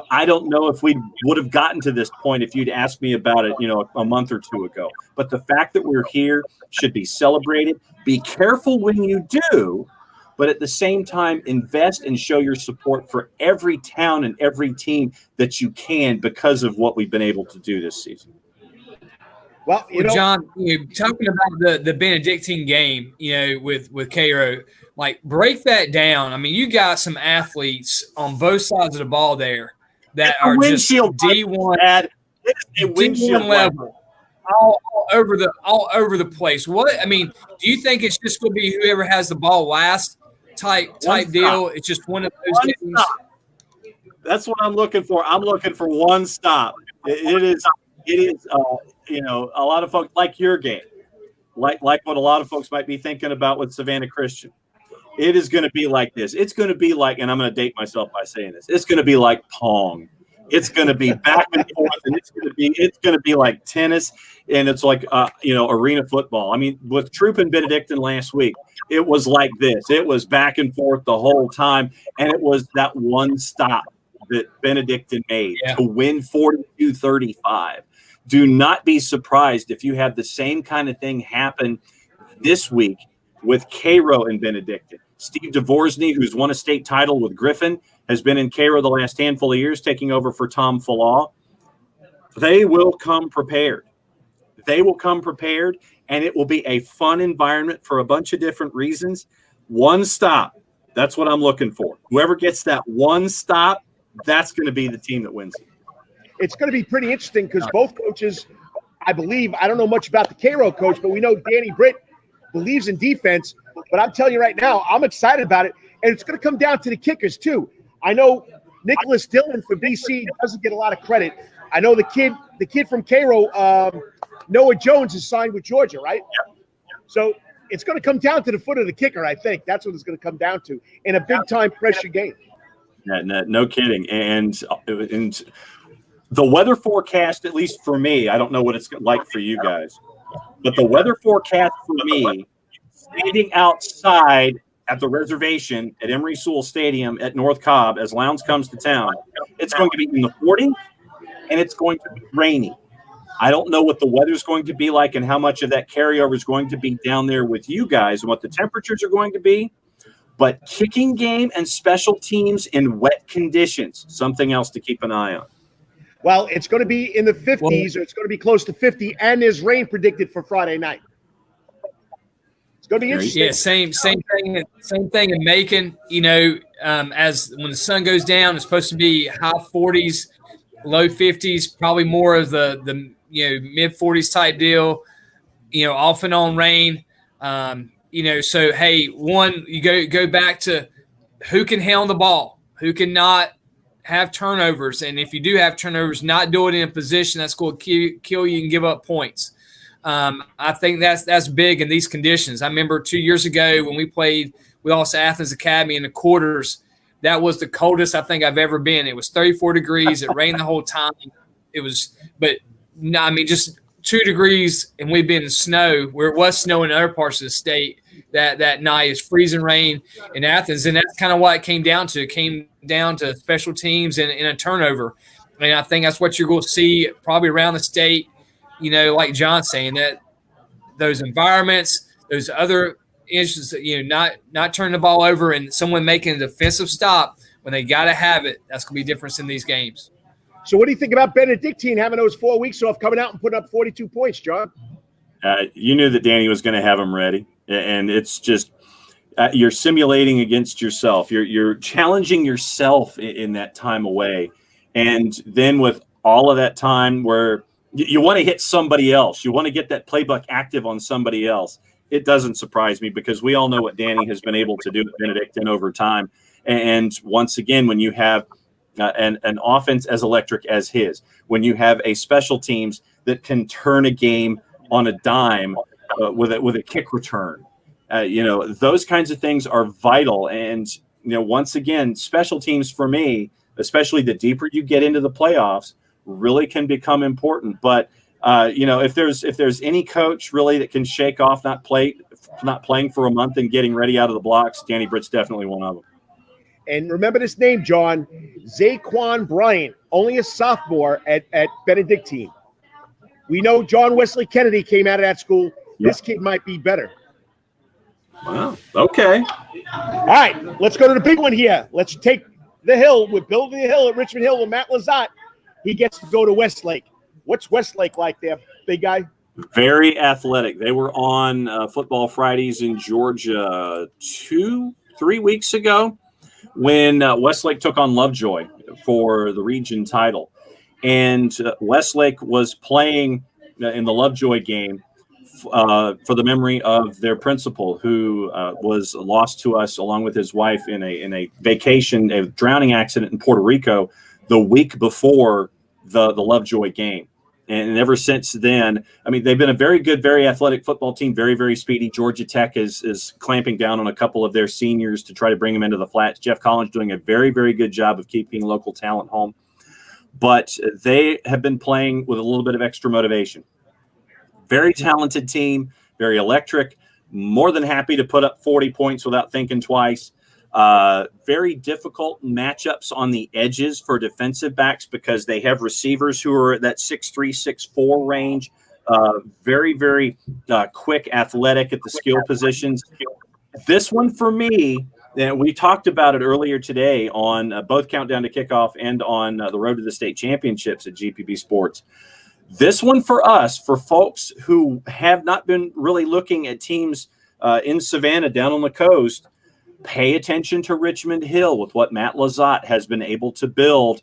I don't know if we would have gotten to this point if you'd asked me about it, a month or two ago. But the fact that we're here should be celebrated. Be careful when you do, but at the same time, invest and show your support for every town and every team that you can because of what we've been able to do this season. Well, John, talking about the Benedictine game, with Cairo, like break that down. I mean, you got some athletes on both sides of the ball there that are just D1, D1 level, all over the place. Do you think it's just going to be whoever has the ball last type deal? It's just one of those games. That's what I'm looking for. I'm looking for one stop. It is a lot of folks like your game, like what a lot of folks might be thinking about with Savannah Christian. It is going to be like this. It's going to be like, and I'm going to date myself by saying this. It's going to be like Pong. It's going to be back and forth, and it's going to be like tennis, and it's like arena football. I mean, with Troop and Benedictine last week, it was like this. It was back and forth the whole time, and it was that one stop that Benedictine made to win 42-35. Do not be surprised if you have the same kind of thing happen this week with Cairo and Benedictine. Steve Dvorsny, who's won a state title with Griffin, has been in Cairo the last handful of years, taking over for Tom Fallaw. They will come prepared. They will come prepared, and it will be a fun environment for a bunch of different reasons. One stop. That's what I'm looking for. Whoever gets that one stop, that's going to be the team that wins. It's going to be pretty interesting because both coaches, I believe, I don't know much about the Cairo coach, but we know Danny Britt believes in defense. But I'm telling you right now, I'm excited about it. And it's going to come down to the kickers, too. I know Nicholas Dillon from BC doesn't get a lot of credit. I know the kid from Cairo, Noah Jones, is signed with Georgia, right? So it's going to come down to the foot of the kicker, I think. That's what it's going to come down to in a big-time pressure game. No kidding. And the weather forecast, at least for me, I don't know what it's like for you guys, but the weather forecast for me, standing outside at the reservation at Emory Sewell Stadium at North Cobb as Lowndes comes to town, it's going to be in the 40s and it's going to be rainy. I don't know what the weather's going to be like and how much of that carryover is going to be down there with you guys and what the temperatures are going to be. But kicking game and special teams in wet conditions, something else to keep an eye on. Well, it's going to be in the 50s, or it's going to be close to 50, and there's rain predicted for Friday night. It's going to be interesting. Yeah, same thing in Macon. As when the sun goes down, it's supposed to be high 40s, low 50s, probably more of the mid 40s type deal. Off and on rain. So hey, you go back to who can handle the ball, who can not have turnovers, and if you do have turnovers, not do it in a position that's going to kill you and give up points. I think that's big in these conditions. I remember 2 years ago when we lost to Athens Academy in the quarters. That was the coldest I think I've ever been. It was 34 degrees. It rained the whole time. Just 2 degrees, and we've been in snow where it was snow in other parts of the state. That night is freezing rain in Athens, and that's kind of what it came down to. It came down to special teams and a turnover. And I think that's what you're going to see probably around the state, like John's saying, that those environments, those other issues, not turning the ball over and someone making a defensive stop when they got to have it, that's going to be different in these games. So what do you think about Benedictine having those 4 weeks off, coming out and putting up 42 points, John? You knew that Danny was going to have them ready. And it's just you're simulating against yourself. You're challenging yourself in that time away. And then with all of that time where you want to hit somebody else, you want to get that playbook active on somebody else, it doesn't surprise me because we all know what Danny has been able to do at Benedictine over time. And once again, when you have an offense as electric as his, when you have a special teams that can turn a game on a dime with a kick return, those kinds of things are vital. And once again, special teams for me, especially the deeper you get into the playoffs, really can become important. But if there's any coach really that can shake off not playing for a month and getting ready out of the blocks, Danny Britt's definitely one of them. And remember this name, John, Zaquan Bryant, only a sophomore at Benedictine. We know John Wesley Kennedy came out of that school. Yep. This kid might be better. Wow. Okay. All right, let's go to the big one here. Let's take the hill. We're building the hill at Richmond Hill with Matt Lazat. He gets to go to Westlake. What's Westlake like there, big guy? Very athletic. They were on Football Fridays in Georgia 2-3 weeks ago when Westlake took on Lovejoy for the region title. And Westlake was playing in the Lovejoy game for the memory of their principal, who was lost to us along with his wife in a vacation, a drowning accident in Puerto Rico the week before the Lovejoy game. And ever since then, I mean, they've been a very good, very athletic football team, very, very speedy. Georgia Tech is clamping down on a couple of their seniors to try to bring them into the flats. Jeff Collins doing a very, very good job of keeping local talent home. But they have been playing with a little bit of extra motivation. Very talented team, very electric, more than happy to put up 40 points without thinking twice. Very difficult matchups on the edges for defensive backs because they have receivers who are at that 6'3", 6'4" range. Very, very quick, athletic at the skill positions. This one for me, and we talked about it earlier today on both Countdown to Kickoff and on the Road to the State Championships at GPB Sports. This one for us, for folks who have not been really looking at teams in Savannah down on the coast, pay attention to Richmond Hill with what Matt Lizotte has been able to build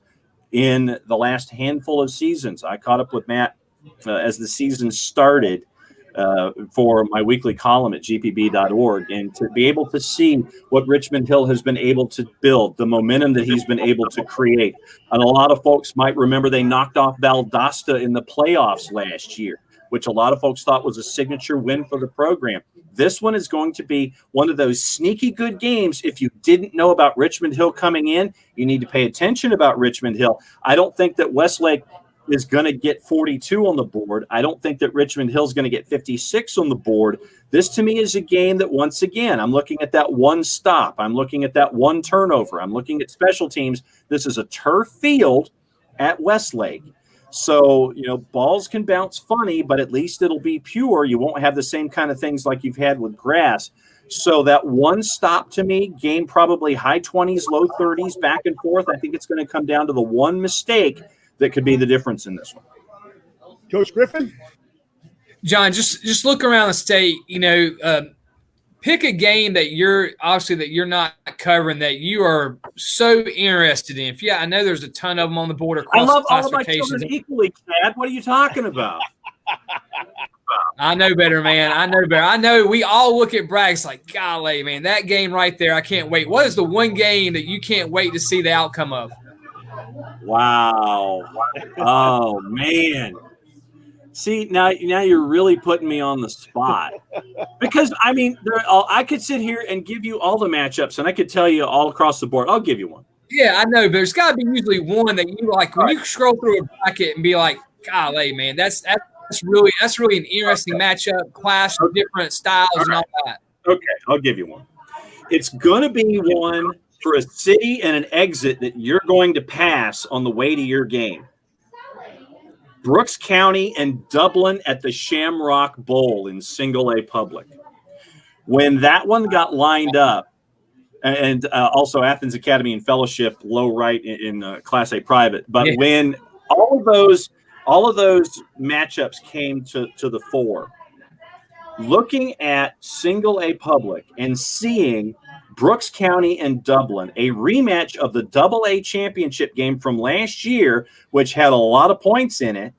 in the last handful of seasons. I caught up with Matt as the season started for my weekly column at gpb.org, and to be able to see what Richmond Hill has been able to build, the momentum that he's been able to create. And a lot of folks might remember they knocked off Valdosta in the playoffs last year, which a lot of folks thought was a signature win for the program. This one is going to be one of those sneaky good games. If you didn't know about Richmond Hill coming in, you need to pay attention about Richmond Hill. I don't think that Westlake is going to get 42 on the board. I don't think that Richmond Hill is going to get 56 on the board. This, to me, is a game that, once again, I'm looking at that one stop. I'm looking at that one turnover. I'm looking at special teams. This is a turf field at Westlake. So, balls can bounce funny, but at least it'll be pure. You won't have the same kind of things like you've had with grass. So that one stop, to me, game probably high 20s, low 30s, back and forth. I think it's going to come down to the one mistake that could be the difference in this one. Coach Griffin? John, just look around the state, pick a game that you're not covering that you are so interested in. I know there's a ton of them on the board across I love the all of my classifications. children equally, Chad. What are you talking about? I know better, man. I know better. I know we all look at Bragg's like, golly, man, that game right there, I can't wait. What is the one game that you can't wait to see the outcome of? Wow. Oh, man. See, now you're really putting me on the spot. Because, I could sit here and give you all the matchups, and I could tell you all across the board. I'll give you one. Yeah, I know, but there's got to be usually one that you like when you scroll through a bracket and be like, golly, man, that's really an interesting matchup, clash of different styles and all that. Okay, I'll give you one. It's going to be one for a city and an exit that you're going to pass on the way to your game. Brooks County and Dublin at the Shamrock Bowl in Single A Public. When that one got lined up, and also Athens Academy and Fellowship, low right in Class A private. But when all of those matchups came to the fore, looking at Single A Public and seeing Brooks County and Dublin, a rematch of the AA championship game from last year, which had a lot of points in it.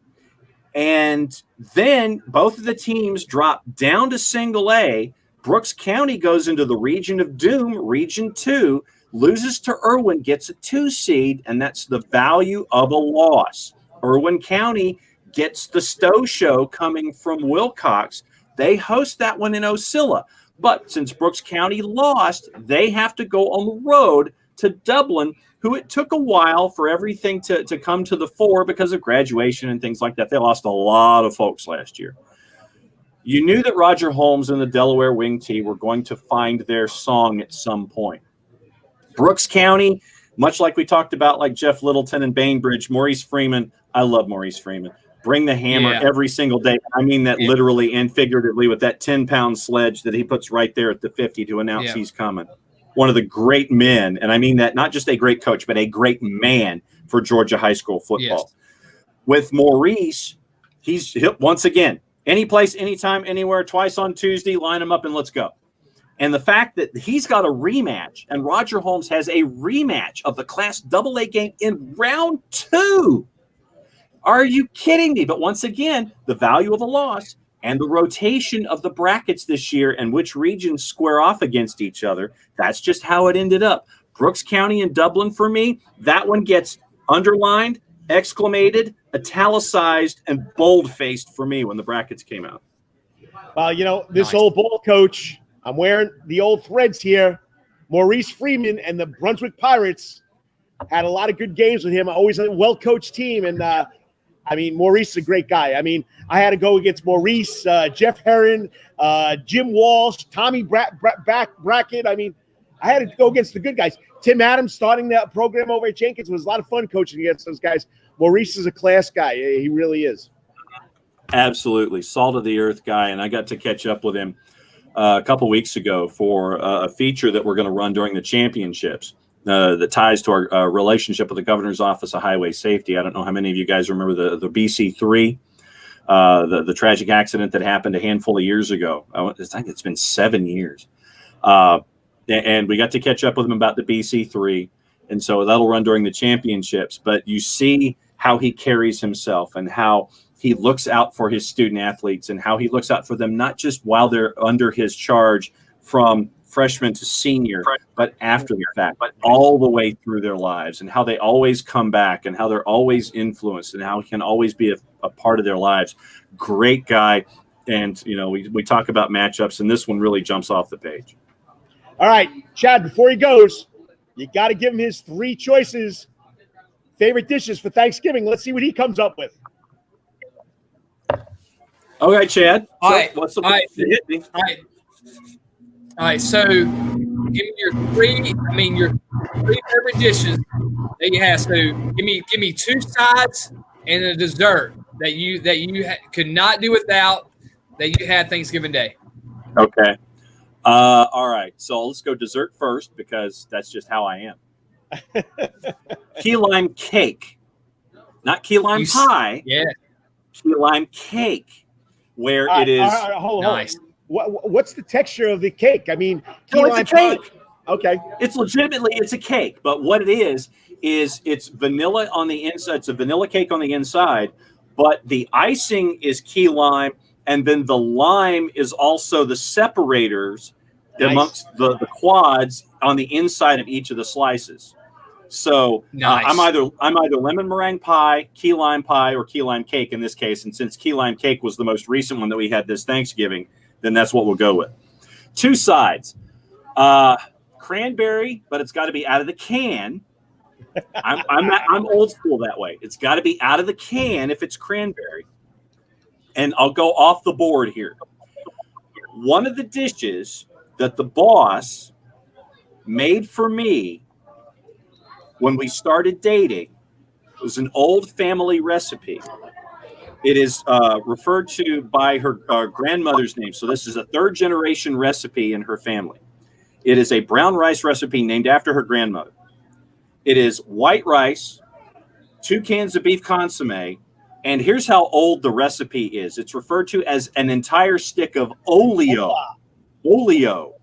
And then both of the teams drop down to Single A. Brooks County goes into the Region of Doom, Region 2, loses to Irwin, gets a 2 seed, and that's the value of a loss. Irwin County gets the Stowe Show coming from Wilcox. They host that one in Osceola. But since Brooks County lost, they have to go on the road to Dublin, who it took a while for everything to come to the fore because of graduation and things like that. They lost a lot of folks last year. You knew that Roger Holmes and the Delaware Wing Tee were going to find their song at some point. Brooks County, much like we talked about, like Jeff Littleton and Bainbridge, Maurice Freeman. I love Maurice Freeman. Bring the hammer every single day. I mean that literally and figuratively with that 10-pound sledge that he puts right there at the 50 to announce he's coming. One of the great men, and I mean that not just a great coach, but a great man for Georgia high school football. Yes. With Maurice, he's once again, any place, anytime, anywhere, twice on Tuesday, line him up and let's go. And the fact that he's got a rematch and Roger Holmes has a rematch of the Class AA game in round 2. Are you kidding me? But once again, the value of a loss, and the rotation of the brackets this year and which regions square off against each other, that's just how it ended up. Brooks County and Dublin for me, that one gets underlined, exclamated, italicized, and bold-faced for me when the brackets came out. Well, this old ball coach, I'm wearing the old threads here. Maurice Freeman and the Brunswick Pirates had a lot of good games with him. Always a well-coached team. And, Maurice is a great guy. I had to go against Maurice, Jeff Herron, Jim Walsh, Tommy Brackett. I had to go against the good guys. Tim Adams starting that program over at Jenkins was a lot of fun coaching against those guys. Maurice is a class guy. He really is. Absolutely. Salt of the earth guy. And I got to catch up with him a couple weeks ago for a feature that we're going to run during the championships that ties to our relationship with the Governor's Office of Highway Safety. I don't know how many of you guys remember the BC3, the tragic accident that happened a handful of years ago. I think it's been 7 years. And we got to catch up with him about the BC3. And so that'll run during the championships. But you see how he carries himself and how he looks out for his student athletes and how he looks out for them, not just while they're under his charge from freshman to senior, but after the fact, but all the way through their lives, and how they always come back and how they're always influenced and how he can always be a part of their lives. Great guy. And, we talk about matchups, and this one really jumps off the page. All right, Chad, before he goes, you got to give him his 3 choices, favorite dishes for Thanksgiving. Let's see what he comes up with. Okay, Chad. All right. What's the hit me? All right. So, give me your 3 favorite dishes that you have. So, give me 2 sides and a dessert that you could not do without that you had Thanksgiving Day. Okay. All right. So let's go dessert first because that's just how I am. Key lime cake, not key lime pie. Yeah. Key lime cake. Where it is hold nice. What's the texture of the cake? Key lime it's a cake. Pie. Okay. It's a cake, but what it is it's vanilla on the inside. It's a vanilla cake on the inside, but the icing is key lime, and then the lime is also the separators amongst the quads on the inside of each of the slices. So nice. I'm either lemon meringue pie, key lime pie, or key lime cake in this case. And since key lime cake was the most recent one that we had this Thanksgiving, then that's what we'll go with. 2 sides, cranberry, but it's got to be out of the can. I'm old school that way. It's got to be out of the can if it's cranberry. And I'll go off the board here. One of the dishes that the boss made for me when we started dating was an old family recipe. It is referred to by her grandmother's name. So this is a 3rd-generation recipe in her family. It is a brown rice recipe named after her grandmother. It is white rice, 2 cans of beef consomme, and here's how old the recipe is. It's referred to as an entire stick of oleo. Oleo.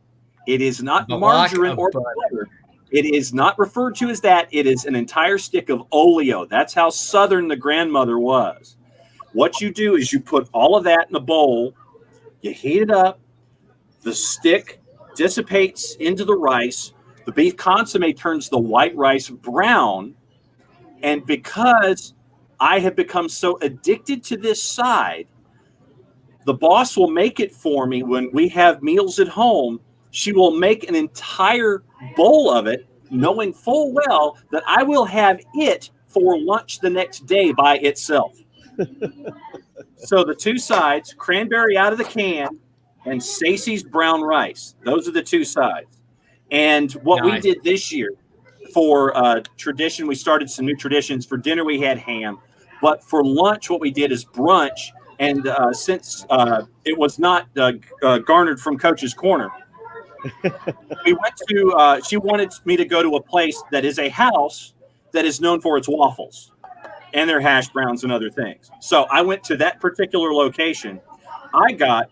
It is not margarine or butter. It is not referred to as that. It is an entire stick of oleo. That's how Southern the grandmother was. What you do is you put all of that in a bowl. You heat it up. The stick dissipates into the rice. The beef consomme turns the white rice brown. And because I have become so addicted to this side, the boss will make it for me when we have meals at home. She will make an entire bowl of it, knowing full well that I will have it for lunch the next day by itself. So the 2 sides, cranberry out of the can and Stacey's brown rice. Those are the 2 sides. And what we did this year for tradition, we started some new traditions. For dinner, we had ham. But for lunch, what we did is brunch. And since it was not garnered from Coach's Corner, we went to, she wanted me to go to a place that is a house that is known for its waffles and their hash browns and other things. So I went to that particular location. I got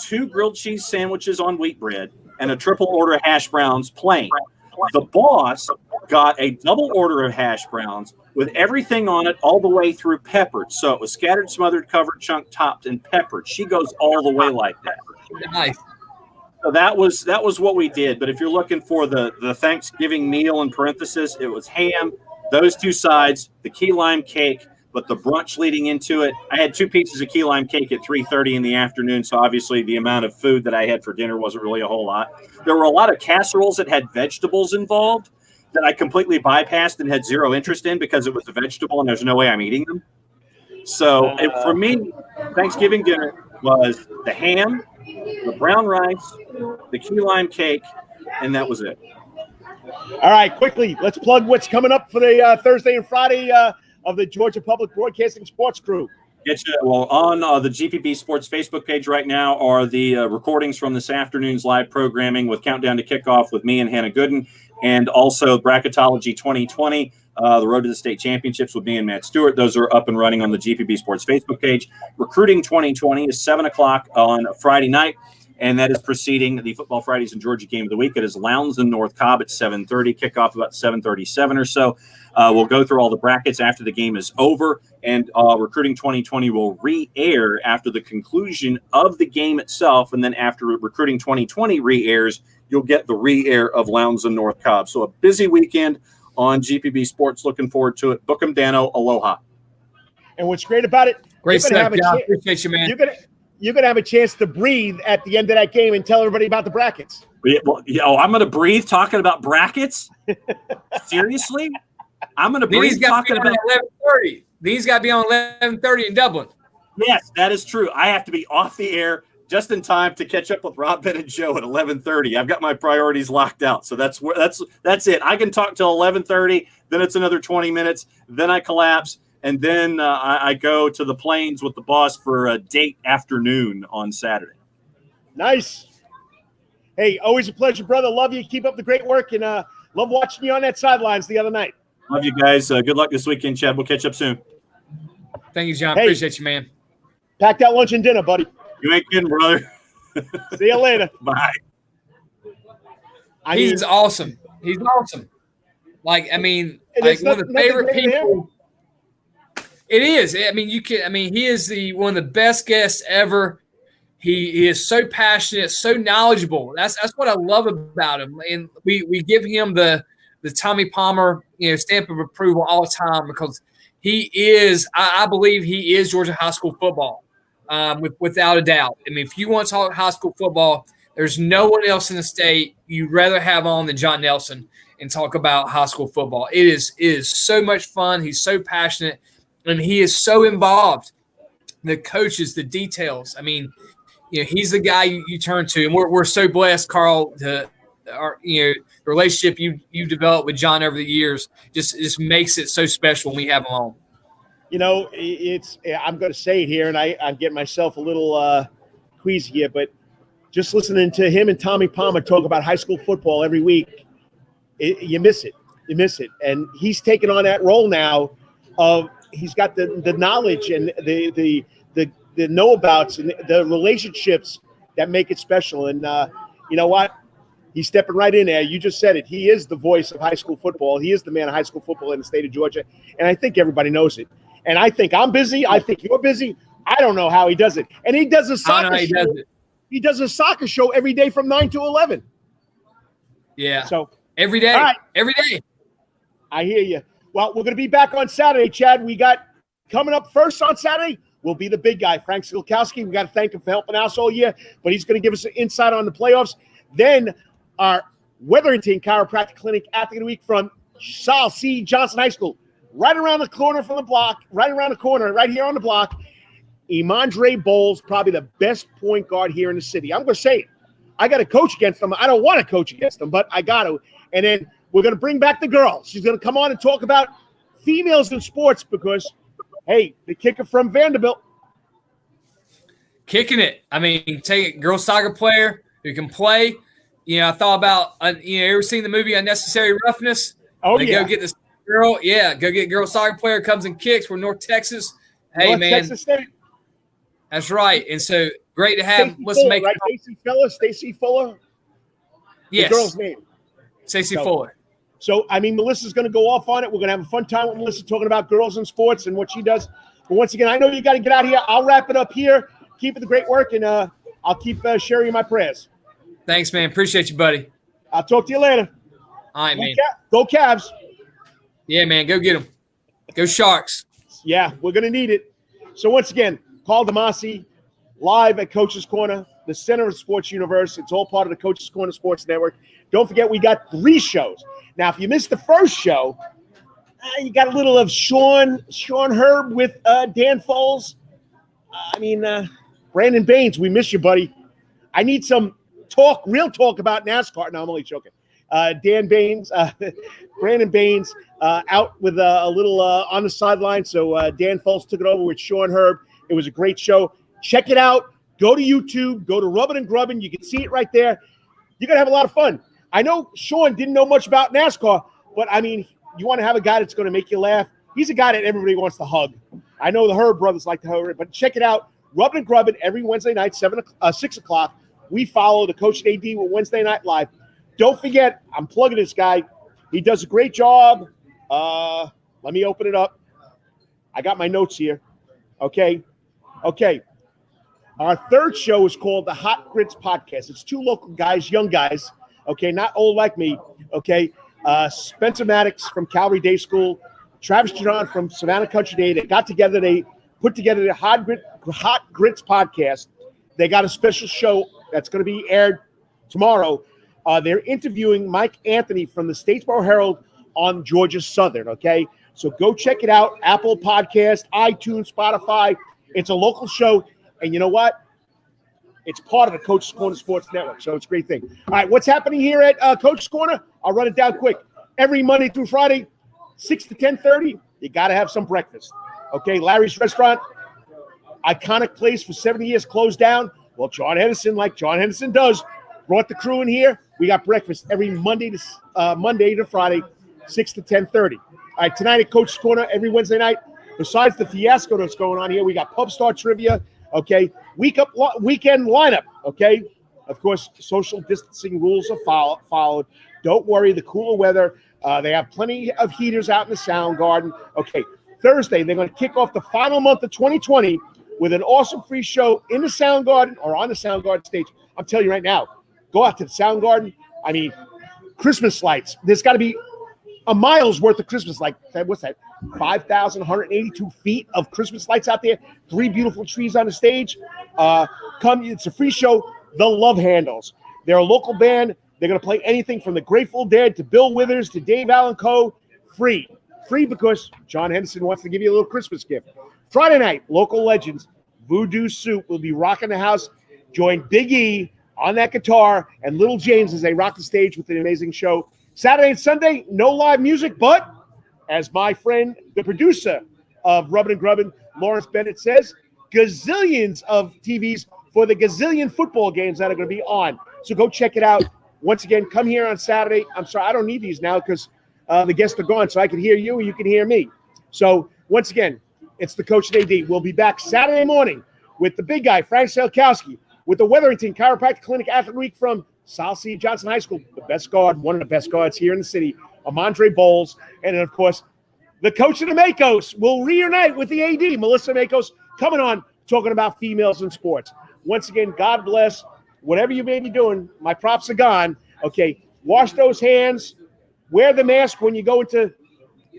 2 grilled cheese sandwiches on wheat bread and a triple order hash browns plain. the boss got a double order of hash browns with everything on it all the way through peppered. So it was scattered, smothered, covered, chunked, topped, and peppered. She goes all the way like that. Nice. So that was what we did. But if you're looking for the Thanksgiving meal in parenthesis, it was ham, those two sides, the key lime cake, but the brunch leading into it. I had 2 pieces of key lime cake at 3:30 in the afternoon, so obviously the amount of food that I had for dinner wasn't really a whole lot. There were a lot of casseroles that had vegetables involved that I completely bypassed and had zero interest in because it was a vegetable and there's no way I'm eating them. So for me, Thanksgiving dinner was the ham, the brown rice, the key lime cake, and that was it. All right, quickly, let's plug what's coming up for the Thursday and Friday of the Georgia Public Broadcasting Sports Crew. On the GPB Sports Facebook page right now are the recordings from this afternoon's live programming with Countdown to Kickoff with me and Hannah Gooden, and also Bracketology 2020, the Road to the State Championships with me and Matt Stewart. Those are up and running on the GPB Sports Facebook page. Recruiting 2020 is 7 o'clock on Friday night, and that is preceding the Football Fridays in Georgia game of the week. It is Lowndes and North Cobb at 7:30, kickoff about 7:37 or so. We'll go through all the brackets after the game is over, and Recruiting 2020 will re-air after the conclusion of the game itself, and then after Recruiting 2020 re-airs, you'll get the re-air of Lowndes and North Cobb. So a busy weekend on GPB Sports. Looking forward to it. Book 'em, Dano. Aloha. And what's great about it, Great stuff, John. Appreciate you, man. You're gonna have a chance to breathe at the end of that game and tell everybody about the brackets. I'm gonna breathe talking about brackets. Seriously, I'm gonna breathe talking about 11:30. These got to be on 11:30 in Dublin. Yes, that is true. I have to be off the air just in time to catch up with Rubbin and Joe at 11:30. I've got my priorities locked out, so that's it. I can talk till 11:30. Then it's another 20 minutes. Then I collapse. And then I go to the Plains with the boss for a date afternoon on Saturday. Nice. Hey, always a pleasure, brother. Love you. Keep up the great work, and love watching you on that sidelines the other night. Love you guys. Good luck this weekend, Chad. We'll catch up soon. Thank you, John. Appreciate you, man. Packed out lunch and dinner, buddy. You ain't kidding, brother. See you later. Bye. He's awesome. He's awesome. Like one of the favorite people. It is. I mean, he is one of the best guests ever. He is so passionate, so knowledgeable. That's what I love about him. And we give him the Tommy Palmer, stamp of approval all the time because he is. I believe he is Georgia high school football, without a doubt. I mean, if you want to talk high school football, there's no one else in the state you'd rather have on than John Nelson and talk about high school football. It is so much fun. He's so passionate. And he is so involved. The coaches, the details. I mean, he's the guy you turn to, and we're so blessed, Karl. The relationship you developed with John over the years just makes it so special when we have him on. I'm going to say it here, and I'm getting myself a little queasy here, but just listening to him and Tommy Palmer talk about high school football every week, you miss it. You miss it, and he's taken on that role now of. He's got the knowledge and the know-abouts and the relationships that make it special. And you know what? He's stepping right in there. You just said it. He is the voice of high school football. He is the man of high school football in the state of Georgia. And I think everybody knows it. And I think I'm busy. I think you're busy. I don't know how he does it. And he does a soccer show. He does a soccer show every day from 9 to 11. Yeah. So every day. Right. Every day. I hear you. Well, we're going to be back on Saturday, Chad. We got coming up first on Saturday will be the big guy, Frank Skolkowski. We got to thank him for helping us all year, but he's going to give us an insight on the playoffs. Then our Wetherington Chiropractic Clinic Athlete of the Week from Sal C. Johnson High School, right around the corner from the block, right here on the block. Emondre Bowles, probably the best point guard here in the city. I'm going to say it. I got to coach against them. I don't want to coach against them, but I got to. And then we're going to bring back the girl. She's going to come on and talk about females in sports because, hey, the kicker from Vanderbilt. Kicking it. I mean, take a girl soccer player who can play. I thought about, ever seen the movie Unnecessary Roughness? Oh, yeah. Go get this girl. Yeah, go get a girl soccer player, comes and kicks. We're North Texas. Hey, North man. Texas State. That's right. And so great to have. Stacey Fuller. Yes. The girl's name. Stacey Fuller. So, I mean, Melissa's going to go off on it. We're going to have a fun time with Melissa talking about girls in sports and what she does. But once again, I know you got to get out of here. I'll wrap it up here. Keep it the great work, and I'll keep sharing my prayers. Thanks, man. Appreciate you, buddy. I'll talk to you later. All right, man. Go Cavs. Yeah, man. Go get them. Go Sharks. Yeah, we're going to need it. So once again, Karl DeMasi, live at Coach's Corner, the center of the sports universe. It's all part of the Coach's Corner Sports Network. Don't forget, we got 3 shows. Now, if you missed the first show, you got a little of Sean Herb with Dan Foles. Brandon Baines, we miss you, buddy. I need some real talk about NASCAR. No, I'm only joking. Brandon Baines out with a little on the sideline. So Dan Foles took it over with Sean Herb. It was a great show. Check it out. Go to YouTube. Go to Rubbin and Grubbin. You can see it right there. You're going to have a lot of fun. I know Sean didn't know much about NASCAR, but, I mean, you want to have a guy that's going to make you laugh. He's a guy that everybody wants to hug. I know the Herb brothers like to hug, but check it out. Rubbin and Grubbin every Wednesday night, 6 o'clock. We follow the Coach and AD with Wednesday Night Live. Don't forget, I'm plugging this guy. He does a great job. Let me open it up. I got my notes here. Okay. Our third show is called the Hot Grits Podcast. It's 2 local guys, young guys, okay, not old like me, okay. Spencer Maddox from Calvary Day School, Travis John from Savannah Country Day. They got together. They put together the Hot Grits Podcast. They got a special show that's going to be aired tomorrow. They're interviewing Mike Anthony from the Statesboro Herald on Georgia Southern, okay? So go check it out. Apple Podcast, iTunes, Spotify. It's a local show. And you know what? It's part of the Coach's Corner Sports Network, so it's a great thing. All right, what's happening here at Coach's Corner? I'll run it down quick. Every Monday through Friday, 6 to 10:30, you got to have some breakfast. Okay, Larry's Restaurant, iconic place for 70 years, closed down. Well, John Henderson, like John Henderson does, brought the crew in here. We got breakfast every Monday to Friday, 6 to 10:30. All right, tonight at Coach's Corner, every Wednesday night, besides the fiasco that's going on here, we got Pub Star Trivia, okay, weekend lineup, okay? Of course, social distancing rules are followed. Don't worry, the cooler weather. They have plenty of heaters out in the Sound Garden. Okay, Thursday, they're going to kick off the final month of 2020 with an awesome free show in the Sound Garden or on the Sound Garden stage. I'm telling you right now, go out to the Sound Garden. I mean, Christmas lights. There's got to be a mile's worth of Christmas lights. What's that? 5,182 feet of Christmas lights out there. 3 beautiful trees on the stage. It's a free show. The Love Handles. They're a local band. They're going to play anything from the Grateful Dead to Bill Withers to Dave Allen Coe. Free because John Henderson wants to give you a little Christmas gift. Friday night, local legends, Voodoo Soup will be rocking the house. Join Big E on that guitar and Little James as they rock the stage with an amazing show. Saturday and Sunday, no live music, but as my friend, the producer of Rubbin and Grubbin, Lawrence Bennett says, gazillions of TVs for the gazillion football games that are going to be on. So go check it out. Once again, come here on Saturday. I'm sorry, I don't need these now because the guests are gone, so I can hear you and you can hear me. So once again, it's the Coach and AD. We'll be back Saturday morning with the big guy, Frank Salkowski, with the Wetherington Chiropractic Clinic Athlete Week from South C. Johnson High School, the best guard, one of the best guards here in the city, Amandre Bowles, and then, of course, the Coach of the Makos will reunite with the AD, Melissa Makos, coming on, talking about females in sports. Once again, God bless. Whatever you may be doing, my props are gone. Okay, wash those hands, wear the mask when you go into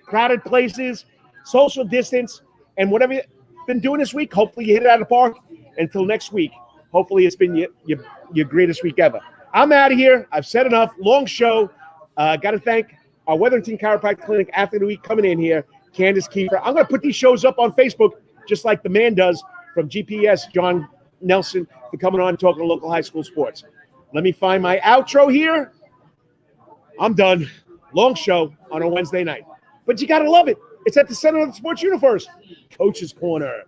crowded places, social distance, and whatever you've been doing this week, hopefully you hit it out of the park. Until next week, hopefully it's been your greatest week ever. I'm out of here. I've said enough. Long show. Got to thank our Wetherington Chiropractic Clinic Athlete of the Week coming in here, Candace Kieffer. I'm going to put these shows up on Facebook just like the man does from GPS, John Nelson, for coming on and talking to local high school sports. Let me find my outro here. I'm done. Long show on a Wednesday night. But you got to love it. It's at the center of the sports universe. Coach's Corner.